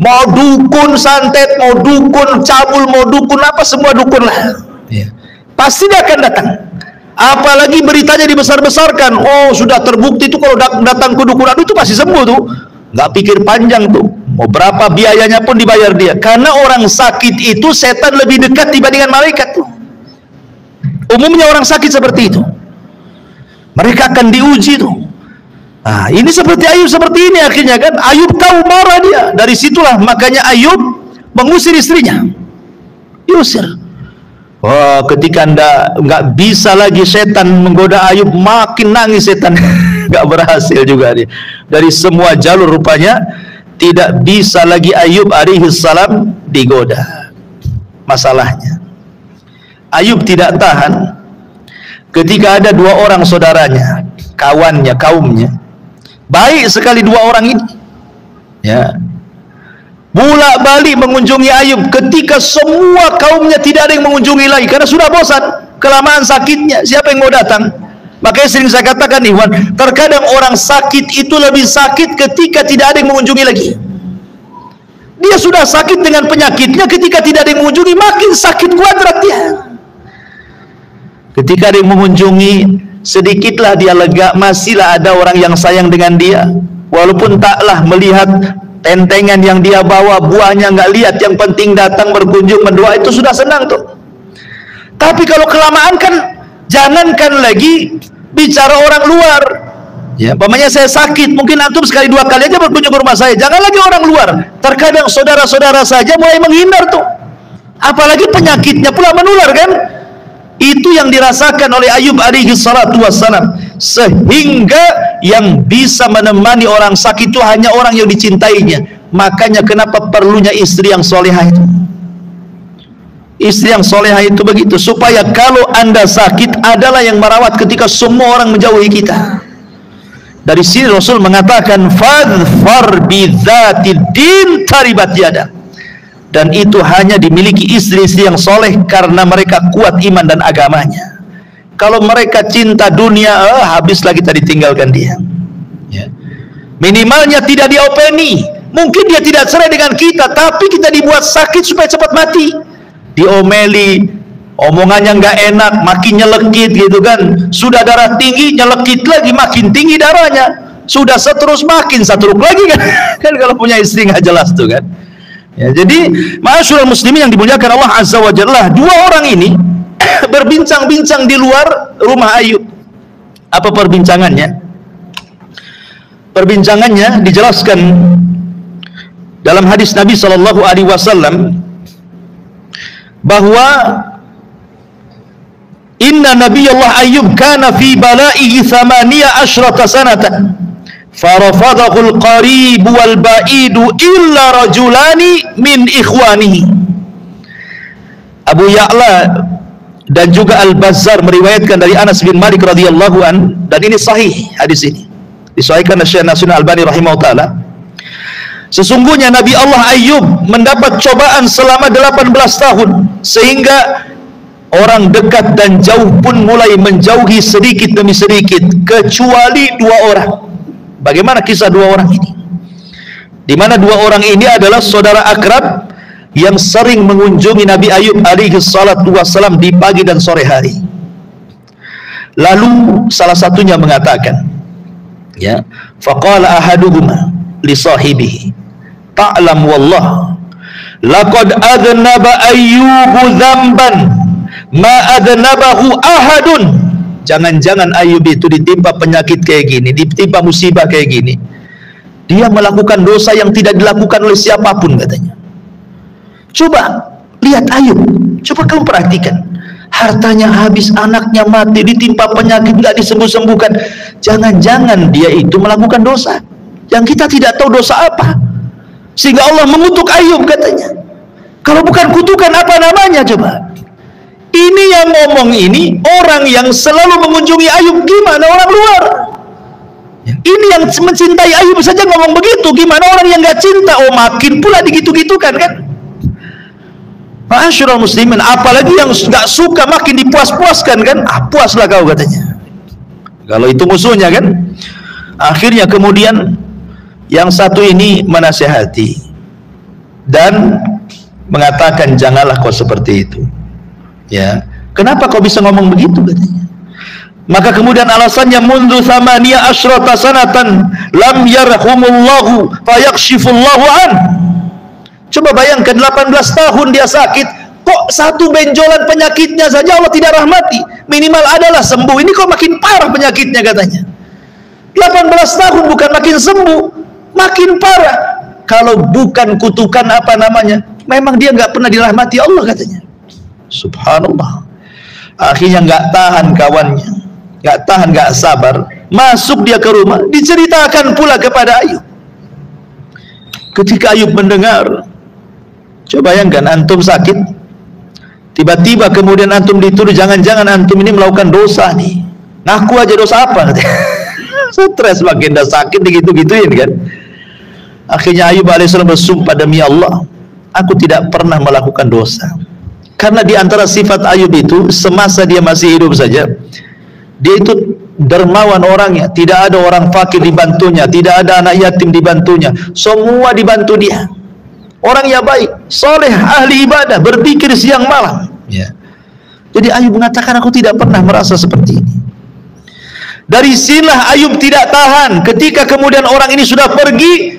B: Mau dukun santet, mau dukun cabul, mau dukun apa, semua dukun lah, ya. Pasti dia akan datang. Apalagi beritanya dibesar-besarkan, oh sudah terbukti itu kalau datang ke dukun itu pasti sembuh tuh. Nggak pikir panjang tuh, mau berapa biayanya pun dibayar dia, karena orang sakit itu setan lebih dekat dibandingkan malaikat tuh. Umumnya orang sakit seperti itu, mereka akan diuji tuh. Nah, ini seperti Ayub seperti ini akhirnya kan. Ayub tahu marah dia, dari situlah makanya Ayub mengusir istrinya, diusir. Wah, ketika nggak bisa lagi setan menggoda Ayub, makin nangis setan. Nggak berhasil juga dia. Dari semua jalur rupanya tidak bisa lagi Ayub alaihi salam digoda. Masalahnya Ayub tidak tahan ketika ada dua orang saudaranya, kawannya, kaumnya, baik sekali dua orang ini, ya, bolak-balik mengunjungi Ayub ketika semua kaumnya tidak ada yang mengunjungi lagi karena sudah bosan, kelamaan sakitnya, siapa yang mau datang? Makanya sering saya katakan Ikhwan, terkadang orang sakit itu lebih sakit ketika tidak ada yang mengunjungi lagi. Dia sudah sakit dengan penyakitnya, ketika tidak ada yang mengunjungi makin sakit kuadrat dia. Ketika ada yang mengunjungi, sedikitlah dia lega, masihlah ada orang yang sayang dengan dia, walaupun taklah melihat tentengan yang dia bawa, buahnya nggak lihat, yang penting datang berkunjung mendoa, itu sudah senang tuh. Tapi kalau kelamaan kan, jangankan lagi bicara orang luar, ya, umpamanya saya sakit, mungkin antum sekali dua kali aja berkunjung ke rumah saya, jangan lagi orang luar. Terkadang saudara-saudara saja mulai menghindar tuh, apalagi penyakitnya pula menular kan. Itu yang dirasakan oleh Ayub alaihi salatu wassalam, sehingga yang bisa menemani orang sakit itu hanya orang yang dicintainya. Makanya kenapa perlunya istri yang solehah itu. Istri yang solehah itu begitu, supaya kalau anda sakit adalah yang merawat ketika semua orang menjauhi kita. Dari sini Rasul mengatakan, fadfar bidzatid din taribat yadak. Dan itu hanya dimiliki istri-istri yang soleh karena mereka kuat iman dan agamanya. Kalau mereka cinta dunia, habislah kita ditinggalkan dia, ya. Minimalnya tidak diopeni. Mungkin dia tidak cerai dengan kita, tapi kita dibuat sakit supaya cepat mati. Diomeli, omongannya nggak enak, makin nyelekit gitu kan. Sudah darah tinggi, nyelekit lagi, makin tinggi darahnya. Sudah seterus makin stroke lagi kan. Kan kalau punya istri nggak jelas tuh kan. Ya, jadi ma'asyiral muslimin yang dimuliakan Allah Azza wa Jalla, dua orang ini berbincang-bincang di luar rumah Ayub. Apa perbincangannya? Perbincangannya dijelaskan dalam hadis Nabi sallallahu alaihi wasallam bahwa inna nabiyallah Ayyub kana fi bala'ihi 18 sanatan farafadahu al-qarib wal ba'idu illa rajulani min ikhwanihi. Abu Ya'la dan juga Al-Bazzar meriwayatkan dari Anas bin Malik radhiyallahu an, dan ini sahih hadis ini. Disahihkan oleh Syekh Nasruddin Albani rahimahullah taala. Sesungguhnya Nabi Allah Ayyub mendapat cobaan selama 18 tahun, sehingga orang dekat dan jauh pun mulai menjauhi sedikit demi sedikit, kecuali dua orang. Bagaimana kisah dua orang ini? Di mana dua orang ini adalah saudara akrab yang sering mengunjungi Nabi Ayyub alaihi salatu wassalam di pagi dan sore hari. Lalu salah satunya mengatakan, ya, faqala ahaduhuma li sahibihi, ta'lam wallah laqad adnaba ayyubu dzamban ma adnabahu ahadun. Jangan-jangan Ayub itu ditimpa penyakit kayak gini, ditimpa musibah kayak gini, dia melakukan dosa yang tidak dilakukan oleh siapapun katanya. Coba lihat Ayub, coba kamu perhatikan, hartanya habis, anaknya mati, ditimpa penyakit nggak disembuh-sembuhkan. Jangan-jangan dia itu melakukan dosa yang kita tidak tahu dosa apa, sehingga Allah mengutuk Ayub katanya. Kalau bukan kutukan apa namanya coba? Ini yang ngomong ini orang yang selalu mengunjungi Ayub, gimana orang luar? Ini yang mencintai Ayub saja ngomong begitu, gimana orang yang nggak cinta? Oh, makin pula digitu-gitukan kan? Ma'asyiral muslimin, apalagi yang nggak suka makin dipuas-puaskan kan? Ah, puaslah kau katanya. Kalau itu musuhnya kan? Akhirnya kemudian yang satu ini menasihati dan mengatakan, janganlah kau seperti itu. Ya, kenapa kau bisa ngomong begitu katanya? Maka kemudian alasannya, mundu thamaniya asyrata sanatan lam yarhumullahu fayakhshifullahu an. Coba bayangkan 18 tahun dia sakit, kok satu benjolan penyakitnya saja Allah tidak rahmati. Minimal adalah sembuh, ini kok makin parah penyakitnya katanya. 18 tahun bukan makin sembuh, makin parah. Kalau bukan kutukan apa namanya, memang dia nggak pernah dirahmati Allah katanya. Subhanallah. Akhirnya nggak tahan kawannya, nggak tahan, nggak sabar, masuk dia ke rumah, diceritakan pula kepada Ayub. Ketika Ayub mendengar, coba bayangkan antum sakit, tiba-tiba kemudian antum dituduh jangan-jangan antum ini melakukan dosa nih. Ngaku aja dosa apa? Stres, makin dah sakit digitu-gituin kan. Akhirnya Ayub alaihissalam bersumpah, demi Allah, aku tidak pernah melakukan dosa. Karena di antara sifat Ayub itu, semasa dia masih hidup saja, dia itu dermawan orangnya, tidak ada orang fakir dibantunya, tidak ada anak yatim dibantunya, semua dibantu dia. Orangnya baik, soleh, ahli ibadah, berpikir siang malam. Ya. Jadi Ayub mengatakan, aku tidak pernah merasa seperti ini. Dari sinilah Ayub tidak tahan. Ketika kemudian orang ini sudah pergi,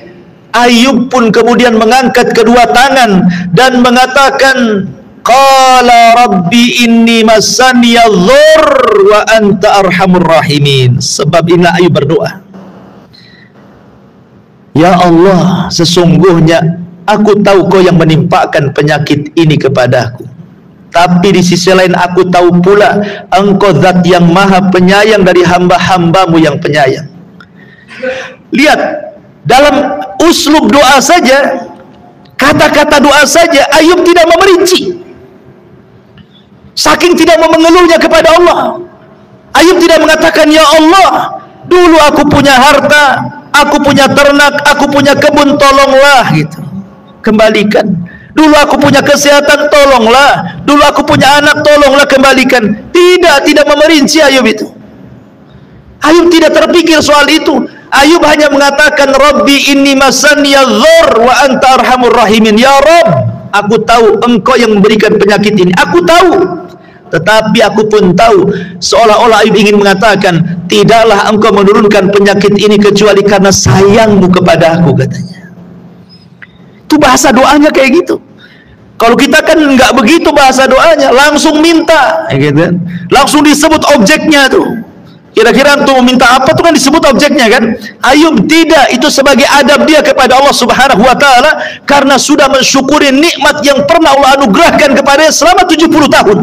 B: Ayub pun kemudian mengangkat kedua tangan dan mengatakan, qala rabbi inni massaniya dhur wa anta arhamur rahimin. Sebab inilah Ayub berdoa, ya Allah, sesungguhnya aku tahu kau yang menimpakan penyakit ini kepadaku, tapi di sisi lain aku tahu pula engkau zat yang maha penyayang dari hamba-hambamu yang penyayang. Lihat, dalam uslub doa saja, kata-kata doa saja, Ayub tidak memerinci. Saking tidak mau mengeluhnya kepada Allah, Ayub tidak mengatakan, ya Allah, dulu aku punya harta, aku punya ternak, aku punya kebun, tolonglah gitu, kembalikan. Dulu aku punya kesehatan, tolonglah. Dulu aku punya anak, tolonglah, kembalikan. Tidak memerinci Ayub itu. Ayub tidak terpikir soal itu. Ayub hanya mengatakan, Rabbi inni masaniya dhur wa anta arhamur rahimin. Ya Rabb, aku tahu engkau yang memberikan penyakit ini, aku tahu. Tetapi aku pun tahu, seolah-olah Ayub ingin mengatakan, tidaklah engkau menurunkan penyakit ini kecuali karena sayangmu kepada aku, katanya. Itu bahasa doanya kayak gitu. Kalau kita kan nggak begitu bahasa doanya, langsung minta, gitu. Langsung disebut objeknya tuh. Kira-kira untuk meminta apa tuh kan disebut objeknya kan. Ayub tidak, itu sebagai adab dia kepada Allah Subhanahu wa taala karena sudah mensyukuri nikmat yang pernah Allah anugerahkan kepadanya selama 70 tahun.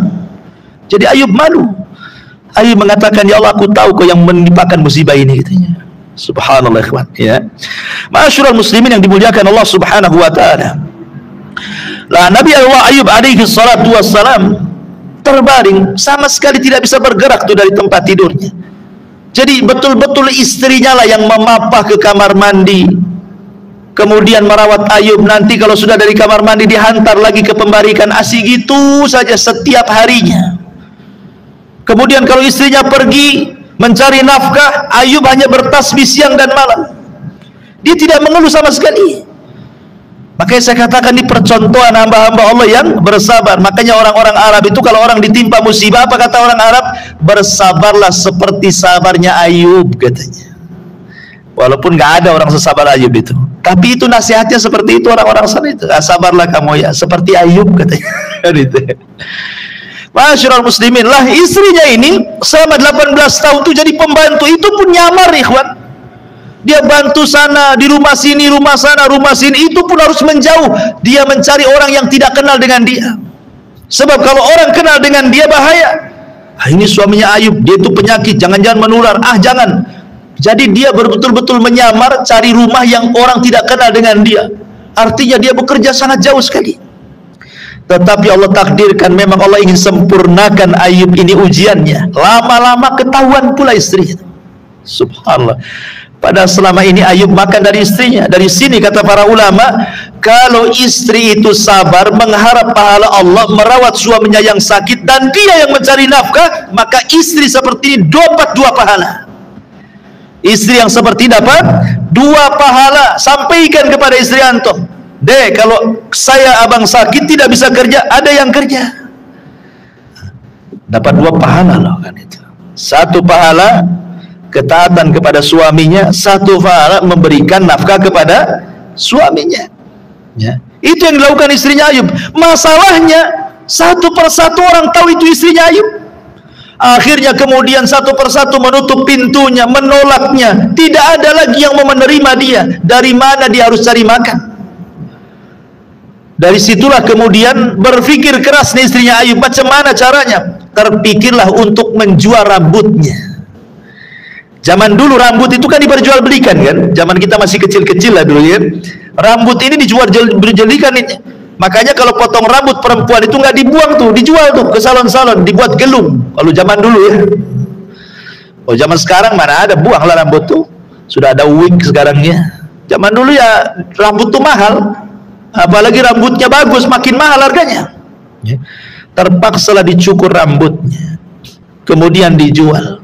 B: Jadi Ayub malu. Ayub mengatakan, ya Allah, aku tahu kau yang menimpakan musibah ini, katanya. Subhanallah, ikhwan, ya. Ma'asyiral muslimin yang dimuliakan Allah Subhanahu wa taala. Lah Nabi Allah Ayub alaihi salatu wassalam terbaring, sama sekali tidak bisa bergerak tuh dari tempat tidurnya. Jadi betul-betul istrinya lah yang memapah ke kamar mandi, kemudian merawat Ayub. Nanti kalau sudah dari kamar mandi dihantar lagi ke pembarikan ASI, gitu saja setiap harinya. Kemudian kalau istrinya pergi mencari nafkah, Ayub hanya bertasbih siang dan malam. Dia tidak mengeluh sama sekali. Makanya saya katakan ini percontohan hamba-hamba Allah yang bersabar. Makanya orang-orang Arab itu kalau orang ditimpa musibah, apa kata orang Arab? Bersabarlah seperti sabarnya Ayub, katanya. Walaupun nggak ada orang sesabar Ayub itu, tapi itu nasihatnya seperti itu orang-orang sana itu. Sabarlah kamu ya, seperti Ayub, katanya. Gitu. Masyarul muslimin, lah istrinya ini selama 18 tahun itu jadi pembantu, itu pun nyamar, ikhwan. Dia bantu sana, di rumah sini, rumah sana, rumah sini, itu pun harus menjauh. Dia mencari orang yang tidak kenal dengan dia. Sebab kalau orang kenal dengan dia bahaya. Ini suaminya Ayub, dia itu penyakit, jangan-jangan menular. Jangan. Jadi dia betul-betul menyamar, cari rumah yang orang tidak kenal dengan dia. Artinya dia bekerja sangat jauh sekali. Tetapi Allah takdirkan, memang Allah ingin sempurnakan Ayub ini ujiannya. Lama-lama ketahuan pula istrinya. Subhanallah. Padahal selama ini Ayub makan dari istrinya. Dari sini kata para ulama, kalau istri itu sabar, mengharap pahala Allah, merawat suaminya yang sakit, dan dia yang mencari nafkah, maka istri seperti ini dapat 2 pahala. Istri yang seperti ini dapat 2 pahala. Sampaikan kepada istri antum, Dek, kalau saya abang sakit tidak bisa kerja, ada yang kerja. Dapat 2 pahala loh kan itu. 1 pahala ketaatan kepada suaminya, 1 pahala memberikan nafkah kepada suaminya. Ya. Itu yang dilakukan istrinya Ayub. Masalahnya satu persatu orang tahu itu istrinya Ayub. Akhirnya kemudian satu persatu menutup pintunya, menolaknya. Tidak ada lagi yang mau menerima dia. Dari mana dia harus cari makan? Dari situlah kemudian berpikir keras nih istrinya Ayub, macam mana caranya? Terpikirlah untuk menjual rambutnya. Zaman dulu rambut itu kan diperjualbelikan kan? Zaman kita masih kecil-kecil lah dulu ya. Rambut ini dijual-belikan ini. Makanya kalau potong rambut perempuan itu nggak dibuang tuh, dijual tuh ke salon-salon, dibuat gelung. Kalau zaman dulu ya. Oh zaman sekarang mana ada, buanglah rambut tuh. Sudah ada wig sekarangnya. Zaman dulu ya rambut tuh mahal. Apalagi rambutnya bagus, makin mahal harganya. Terpaksalah dicukur rambutnya, kemudian dijual.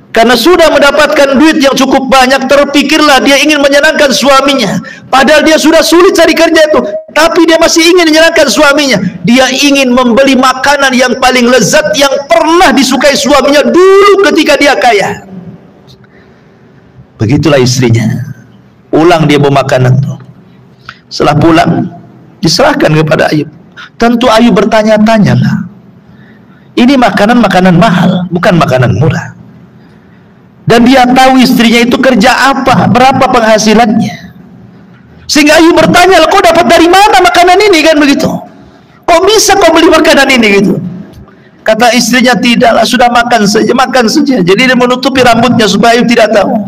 B: Karena sudah mendapatkan duit yang cukup banyak, terpikirlah dia ingin menyenangkan suaminya. Padahal dia sudah sulit cari kerja itu, tapi dia masih ingin menyenangkan suaminya. Dia ingin membeli makanan yang paling lezat yang pernah disukai suaminya dulu ketika dia kaya. Begitulah istrinya. Pulang dia bawa makanan tuh. Setelah pulang diserahkan kepada Ayub. Tentu Ayub bertanya-tanya lah, ini makanan mahal, bukan makanan murah. Dan dia tahu istrinya itu kerja apa, berapa penghasilannya. Sehingga Ayub bertanya, kau dapat dari mana makanan ini, kan begitu? Kok bisa kau beli makanan ini gitu? Kata istrinya, tidaklah, sudah makan saja. Jadi dia menutupi rambutnya supaya Ayub tidak tahu.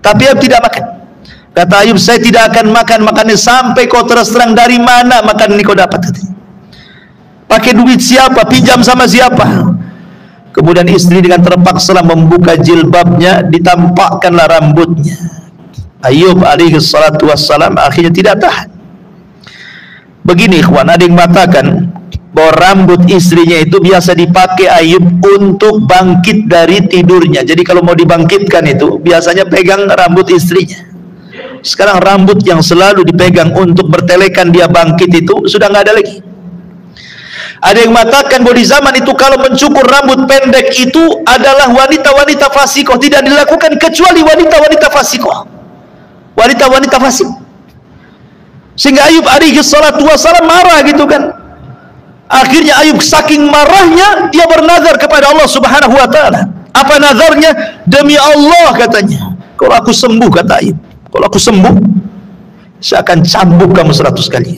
B: Tapi Ayub tidak makan. Kata Ayub, saya tidak akan makan makannya sampai kau terus terang dari mana makanan ini kau dapat. Pakai duit siapa, pinjam sama siapa? Kemudian istri dengan terpaksa membuka jilbabnya, ditampakkanlah rambutnya. Ayub alaihi salatu wassalam akhirnya tidak tahan. Begini ikhwan, ada yang mengatakan bahwa rambut istrinya itu biasa dipakai Ayub untuk bangkit dari tidurnya. Jadi kalau mau dibangkitkan itu biasanya pegang rambut istrinya. Sekarang rambut yang selalu dipegang untuk bertelekan dia bangkit itu sudah nggak ada lagi. Ada yang mengatakan bahwa di zaman itu kalau mencukur rambut pendek itu adalah wanita-wanita fasikoh, tidak dilakukan kecuali wanita-wanita fasikoh, wanita-wanita fasik. Sehingga Ayub alaihi salatu wassalam marah gitu kan. Akhirnya Ayub saking marahnya dia bernazar kepada Allah subhanahu wa ta'ala. Apa nazarnya? Demi Allah katanya, kalau aku sembuh, kata Ayub, kalau aku sembuh saya akan cambuk kamu 100 kali.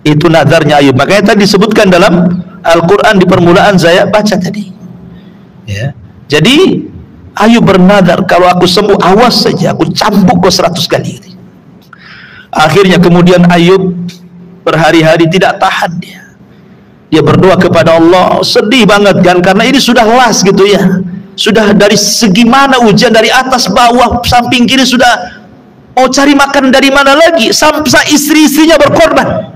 B: Itu nazarnya Ayub. Makanya tadi disebutkan dalam Al-Quran di permulaan saya baca tadi ya. Jadi Ayub bernazar, kalau aku sembuh awas saja aku cambuk kau 100 kali. Akhirnya kemudian Ayub berhari-hari tidak tahan dia berdoa kepada Allah, sedih banget kan, karena ini sudah las gitu ya, sudah dari segi mana ujian, dari atas bawah samping kiri, sudah mau cari makan dari mana lagi, sampai istri-istrinya berkorban.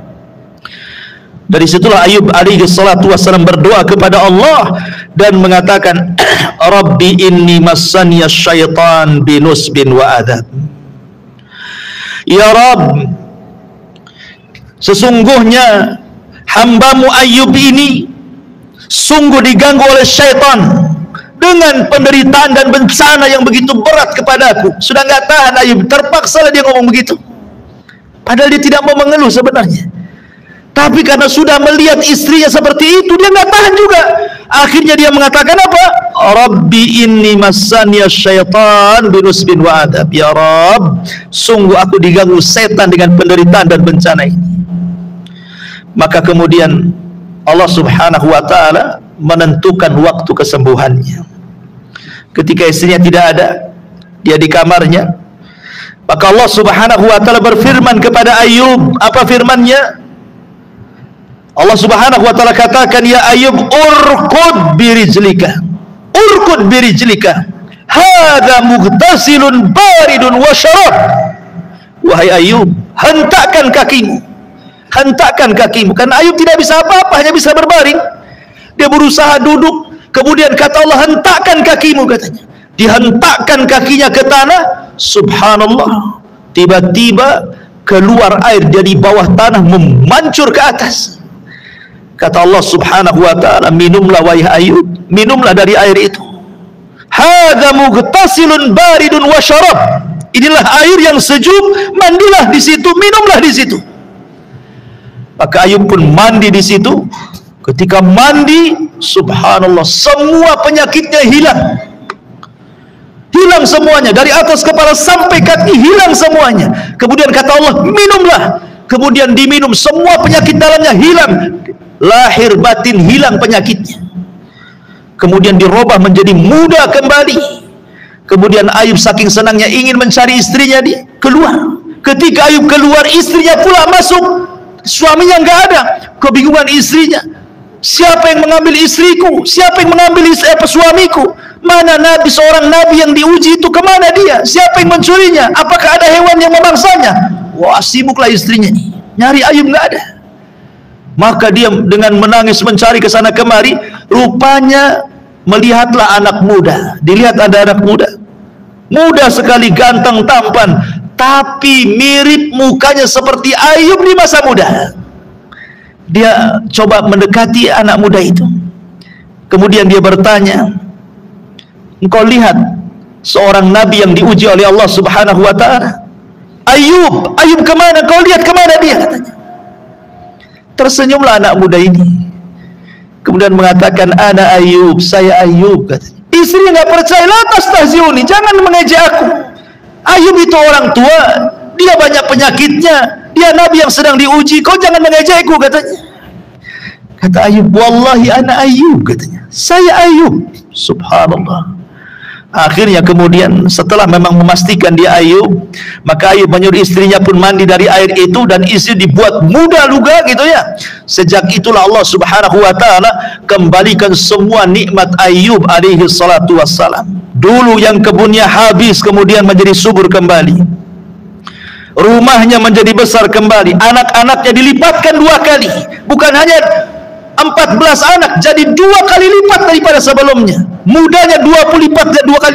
B: Dari situlah Ayub alaihi salatu wassalam berdoa kepada Allah dan mengatakan, Rabbi inni massaniya syaitan binusbin wa adab. Ya Rabb, sesungguhnya hambamu Ayub ini sungguh diganggu oleh syaitan dengan penderitaan dan bencana yang begitu berat kepadaku. Sudah nggak tahan Ayub, terpaksa dia ngomong begitu, padahal dia tidak mau mengeluh sebenarnya. Tapi karena sudah melihat istrinya seperti itu, dia nggak tahan juga. Akhirnya dia mengatakan apa? Rabbi inni massaniya syaitan binusbin wa adab. Ya Rabb, sungguh aku diganggu setan dengan penderitaan dan bencana ini. Maka kemudian Allah subhanahu wa ta'ala menentukan waktu kesembuhannya. Ketika istrinya tidak ada, dia di kamarnya, maka Allah subhanahu wa ta'ala berfirman kepada Ayub. Apa firmannya? Allah subhanahu wa ta'ala katakan, ya Ayub, urkud birijlika, urkud birijlika, hadha mughtasilun baridun wa syarab. Wahai Ayub, hentakkan kakimu, hentakkan kakimu. Karena Ayub tidak bisa apa-apa, hanya bisa berbaring. Dia berusaha duduk, kemudian kata Allah, hentakkan kakimu, katanya. Dihentakkan kakinya ke tanah, subhanallah, tiba-tiba keluar air dari bawah tanah memancur ke atas. Kata Allah subhanahu wa ta'ala, minumlah wahai Ayub, minumlah dari air itu. Hadza mughtasilun baridun wa syarab. Inilah air yang sejuk, mandilah di situ, minumlah di situ. Maka Ayub pun mandi di situ. Ketika mandi, subhanallah, semua penyakitnya hilang. Hilang semuanya, dari atas kepala sampai kaki hilang semuanya. Kemudian kata Allah, minumlah. Kemudian diminum, semua penyakit dalamnya hilang. Lahir batin hilang penyakitnya. Kemudian dirubah menjadi muda kembali. Kemudian Ayub saking senangnya ingin mencari istrinya, dia keluar. Ketika Ayub keluar, istrinya pula masuk. Suaminya nggak ada. Kebingungan istrinya, siapa yang mengambil istriku? Siapa yang mengambil suamiku? Mana nabi, seorang nabi yang diuji itu, kemana dia? Siapa yang mencurinya? Apakah ada hewan yang memangsanya? Wah, sibuklah istrinya nih, nyari Ayub nggak ada. Maka dia dengan menangis mencari ke sana kemari. Rupanya melihatlah anak muda. Dilihat ada anak muda, muda sekali, ganteng, tampan, tapi mirip mukanya seperti Ayub di masa muda. Dia coba mendekati anak muda itu. Kemudian dia bertanya, engkau lihat seorang nabi yang diuji oleh Allah subhanahu wa ta'ala? Ayub, Ayub kemana? Kau lihat kemana dia? Katanya. Tersenyumlah anak muda ini, kemudian mengatakan, ana Ayub, saya Ayub, katanya. Istrinya nggak percaya, la tastahziuni, jangan mengejek aku. Ayub itu orang tua, dia banyak penyakitnya, dia nabi yang sedang diuji, kau jangan mengejekku, katanya. Kata Ayub, wallahi ana Ayub, katanya, saya Ayub. Subhanallah. Akhirnya kemudian setelah memang memastikan dia Ayub, maka Ayub menyuruh istrinya pun mandi dari air itu, dan istri dibuat muda juga gitu ya. Sejak itulah Allah subhanahu wa ta'ala kembalikan semua nikmat Ayub alaihi salatu wassalam. Dulu yang kebunnya habis kemudian menjadi subur kembali. rumahnya menjadi besar kembali, anak-anaknya dilipatkan 2 kali, bukan hanya 14 anak, jadi 2 kali lipat daripada sebelumnya. Mudanya 2 kali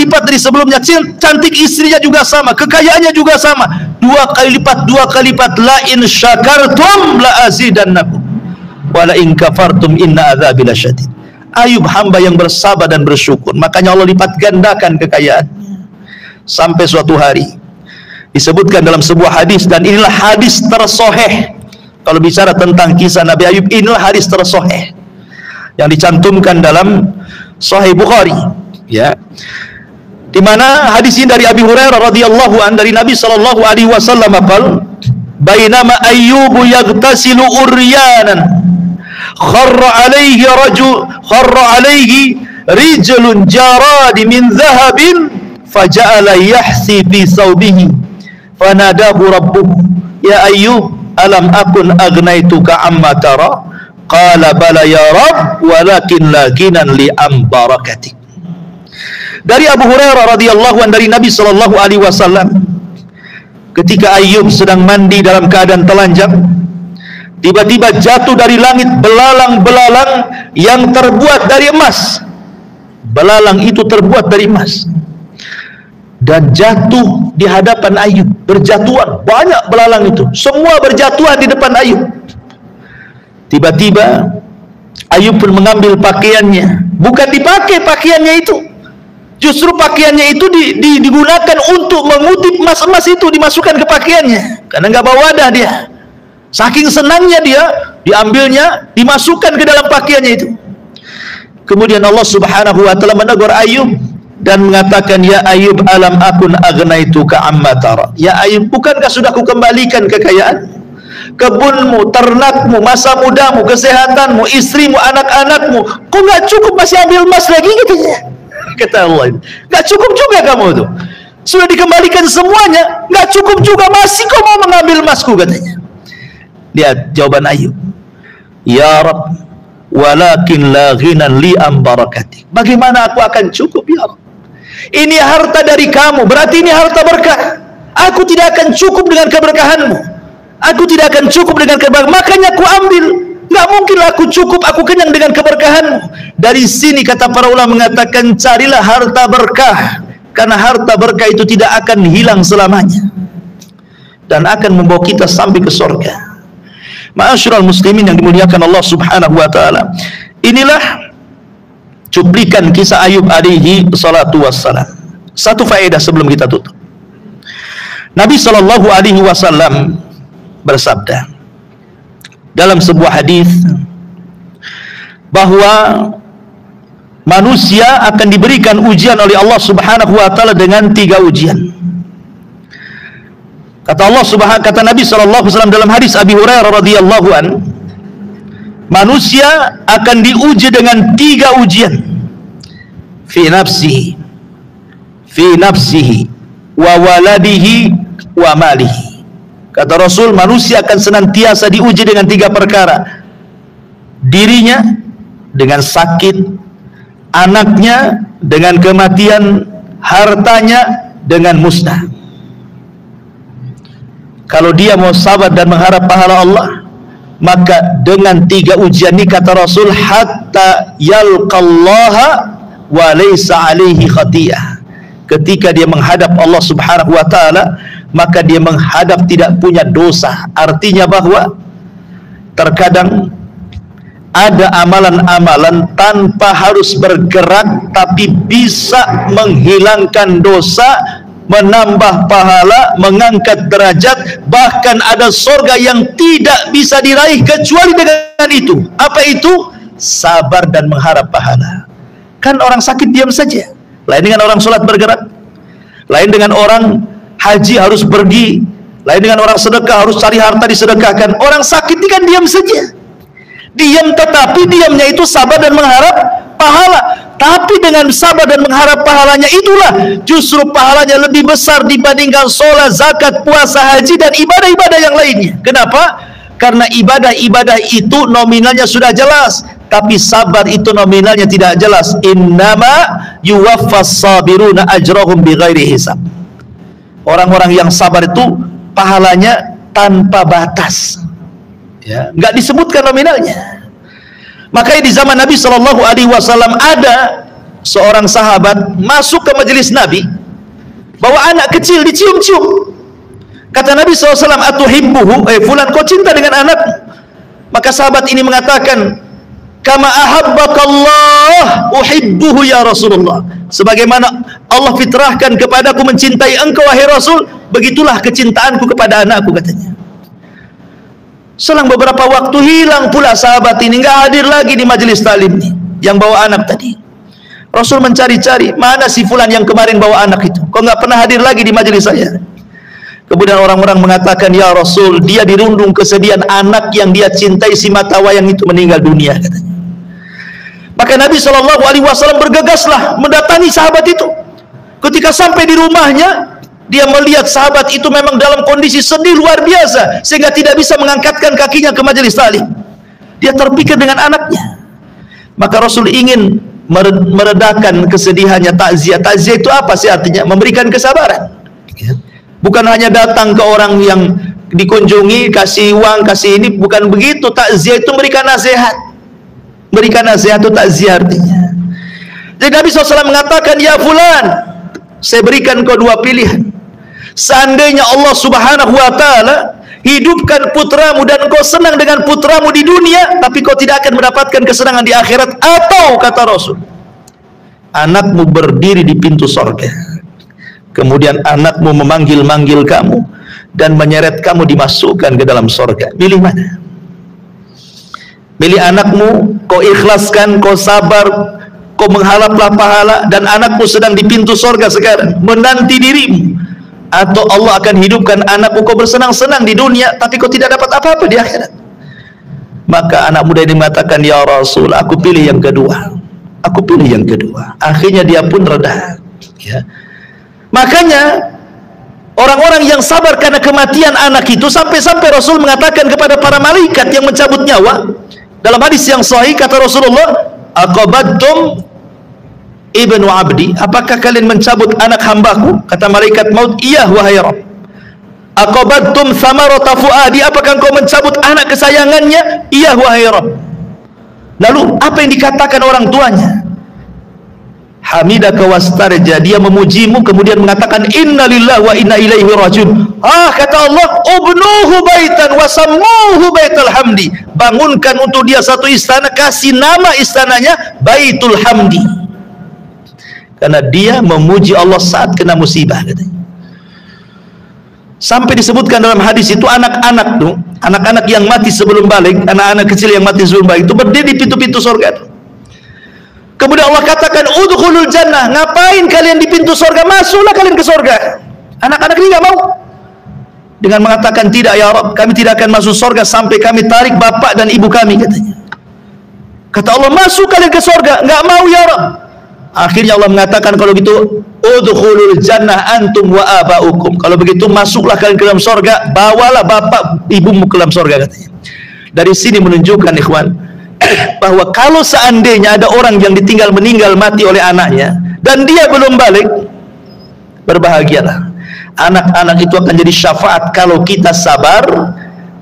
B: lipat dari sebelumnya. Cantik istrinya juga sama, kekayaannya juga sama, 2 kali lipat. La in syakartum la azidannakum wa la in kafartum inna adzabi lasyadid. Ayub hamba yang bersabar dan bersyukur, makanya Allah lipat gandakan kekayaannya. Sampai suatu hari disebutkan dalam sebuah hadis, dan inilah hadis tersoheh. Kalau bicara tentang kisah Nabi Ayub, inilah hadis tersoheh yang dicantumkan dalam Sahih Bukhari, ya, di mana hadis ini dari Abi Hurairah radhiyallahu an, dari Nabi sallallahu alaihi wasallam qala, bainama ayyubu yaghtasilu uryanan kharra alaihi rijlun jaradi min dhahabin faja'ala yahsi fi thawbihi fanadahu rabbuhu ya ayyub alam akun agnaituka amma tara qala bala ya rabb walakin lakinan li ambarakatik. Dari Abu Hurairah radhiyallahu anhu, dari Nabi sallallahu alaihi wasallam, ketika Ayub sedang mandi dalam keadaan telanjang, tiba-tiba jatuh dari langit belalang-belalang yang terbuat dari emas. Belalang itu terbuat dari emas dan jatuh di hadapan Ayub. Berjatuhan, banyak belalang itu, semua berjatuhan di depan Ayub. Tiba-tiba Ayub pun mengambil pakaiannya, bukan dipakai pakaiannya itu, justru pakaiannya itu digunakan untuk mengutip emas-emas itu, dimasukkan ke pakaiannya, karena nggak bawa wadah dia. Saking senangnya dia, diambilnya, dimasukkan ke dalam pakaiannya itu. Kemudian Allah Subhanahu wa taala menegur Ayub dan mengatakan, ya Ayub alam akun agnaituka amma tara. Ya Ayub, bukankah sudah kukembalikan kekayaan, kebunmu, ternakmu, masa mudamu, kesehatanmu, istrimu, anak-anakmu? Kok nggak cukup masih ambil emas lagi, katanya. Kata Allah, nggak cukup juga kamu tuh, sudah dikembalikan semuanya, nggak cukup juga, masih kau mau mengambil emasku, katanya. Lihat jawaban Ayub, ya Rabb walakin la ghinan li am barakati. Bagaimana aku akan cukup, ya Rabb? Ini harta dari kamu, berarti ini harta berkah. Aku tidak akan cukup dengan keberkahanmu, aku tidak akan cukup dengan keberkahan, makanya aku ambil. Nggak mungkin aku cukup, aku kenyang dengan keberkahanmu. Dari sini kata para ulama mengatakan, carilah harta berkah, karena harta berkah itu tidak akan hilang selamanya dan akan membawa kita sampai ke surga. Ma'asyiral muslimin yang dimuliakan Allah Subhanahu wa taala, inilah cuplikan kisah Ayub alaihi salatu wassalam. Satu faedah sebelum kita tutup. Nabi sallallahu alaihi wasallam bersabda dalam sebuah hadis bahwa manusia akan diberikan ujian oleh Allah Subhanahu wa taala dengan 3 ujian. Kata Nabi sallallahu alaihi wasallam dalam hadis Abi Hurairah radhiyallahu an, manusia akan diuji dengan 3 ujian. Fi nafsihi wa waladihi wa malihi. Kata Rasul, manusia akan senantiasa diuji dengan 3 perkara. Dirinya dengan sakit, anaknya dengan kematian, hartanya dengan musnah. Kalau dia mau sabar dan mengharap pahala Allah, maka dengan 3 ujian ini kata Rasul, hatta yalqallaha wa laysa alaihi khatiyah. Ketika dia menghadap Allah Subhanahu wa taala, maka dia menghadap tidak punya dosa. Artinya bahwa terkadang ada amalan-amalan tanpa harus bergerak tapi bisa menghilangkan dosa, menambah pahala, mengangkat derajat, bahkan ada surga yang tidak bisa diraih kecuali dengan itu. Apa itu? Sabar dan mengharap pahala. Kan orang sakit diam saja, lain dengan orang sholat bergerak, lain dengan orang haji harus pergi, lain dengan orang sedekah harus cari harta disedekahkan. Orang sakit ini kan diam saja, diam, tetapi diamnya itu sabar dan mengharap pahala. Tapi dengan sabar dan mengharap pahalanya itulah justru pahalanya lebih besar dibandingkan sholat, zakat, puasa, haji dan ibadah-ibadah yang lainnya. Kenapa? Karena ibadah-ibadah itu nominalnya sudah jelas, tapi sabar itu nominalnya tidak jelas. Innama yuwaffas sabiruna ajrahum bighairi hisab. Orang-orang yang sabar itu pahalanya tanpa batas. Ya, nggak disebutkan nominalnya. Makanya di zaman Nabi Shallallahu Alaihi Wasallam ada seorang sahabat masuk ke majelis Nabi, bawa anak kecil dicium-cium. Kata Nabi SAW, atuhibbuhu, fulan, kau cinta dengan anak? Maka sahabat ini mengatakan, kama ahabbakallah uhibbuhu ya Rasulullah. Sebagaimana Allah fitrahkan kepadaku mencintai engkau wahai Rasul, begitulah kecintaanku kepada anakku, katanya. Selang beberapa waktu hilang pula sahabat ini, nggak hadir lagi di majelis talim nih, yang bawa anak tadi. Rasul mencari-cari, mana si fulan yang kemarin bawa anak itu? Kok nggak pernah hadir lagi di majelis saya? Kemudian orang-orang mengatakan, ya Rasul, dia dirundung kesedihan anak yang dia cintai, si mata wayang itu meninggal dunia, katanya. Maka Nabi Shallallahu Alaihi Wasallam bergegaslah mendatangi sahabat itu. Ketika sampai di rumahnya, dia melihat sahabat itu memang dalam kondisi sedih luar biasa, sehingga tidak bisa mengangkatkan kakinya ke majelis taklim. Dia terpikir dengan anaknya. Maka Rasul ingin meredakan kesedihannya, takziah. Takziah itu apa sih artinya? Memberikan kesabaran. Bukan hanya datang ke orang yang dikunjungi, kasih uang, kasih ini, bukan begitu. Takziah itu memberikan nasihat. Berikan nasihat itu takziah artinya. Jadi Nabi SAW mengatakan, ya fulan, saya berikan kau dua pilihan. Seandainya Allah Subhanahu wa Ta'ala hidupkan putramu dan kau senang dengan putramu di dunia, tapi kau tidak akan mendapatkan kesenangan di akhirat, atau kata Rasul, anakmu berdiri di pintu sorga, kemudian anakmu memanggil-manggil kamu dan menyeret kamu dimasukkan ke dalam sorga. Pilih mana? Pilih anakmu, kau ikhlaskan, kau sabar, kau mengharaplah pahala, dan anakmu sedang di pintu sorga sekarang menanti dirimu, atau Allah akan hidupkan anakmu, kau bersenang-senang di dunia tapi kau tidak dapat apa-apa di akhirat. Maka anak muda ini mengatakan, ya Rasul, aku pilih yang kedua, aku pilih yang kedua. Akhirnya dia pun reda, ya. Makanya orang-orang yang sabar karena kematian anak itu, sampai-sampai Rasul mengatakan kepada para malaikat yang mencabut nyawa, dalam hadis yang sahih kata Rasulullah, aqabadtum ibnu abdi, apakah kalian mencabut anak hambaku? Kata malaikat maut, iya wahai Rabb. Aqabadtum thamarata fuadi, apakah engkau mencabut anak kesayangannya? Iya wahai Rabb. Lalu apa yang dikatakan orang tuanya? Hamidaka wastarja, dia memujimu kemudian mengatakan inna lillahi wa inna ilaihi rajiun. Kata Allah, ubnuhu baitan wasammuhu baitul hamdi, bangunkan untuk dia satu istana, kasih nama istananya Baitul Hamdi, karena dia memuji Allah saat kena musibah, katanya. Sampai disebutkan dalam hadis itu, anak-anak tuh, anak-anak yang mati sebelum balik, anak-anak kecil yang mati sebelum balik itu berdiri di pintu-pintu surga tuh. Kemudian Allah katakan, udkhulul jannah, ngapain kalian di pintu surga? Masuklah kalian ke surga. Anak-anak ini nggak mau, dengan mengatakan, tidak ya Rabb, kami tidak akan masuk surga sampai kami tarik bapak dan ibu kami, katanya. Kata Allah, masuk kalian ke surga. Nggak mau ya Rabb. Akhirnya Allah mengatakan, kalau gitu udkhulul jannah antum wa abaukum, kalau begitu masuklah kalian ke dalam surga, bawalah bapak ibumu ke dalam surga, katanya. Dari sini menunjukkan, ikhwan, bahwa kalau seandainya ada orang yang ditinggal meninggal mati oleh anaknya dan dia belum balik, berbahagialah. Anak-anak itu akan jadi syafaat kalau kita sabar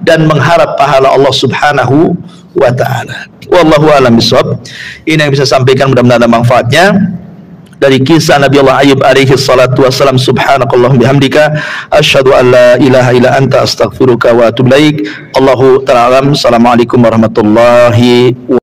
B: dan mengharap pahala Allah Subhanahu wa ta'ala. Wallahu a'lam bishawab. Ini yang bisa sampaikan, mudah-mudahan ada manfaatnya dari kisah Nabi Allah Ayyub alaihi salatu wassalam. Subhanakallahumma bihamdika asyhadu an la ilaha illa anta astaghfiruka wa atubu ilaik. Allahu ta'ala alam. Assalamualaikum warahmatullahi wabarakatuh.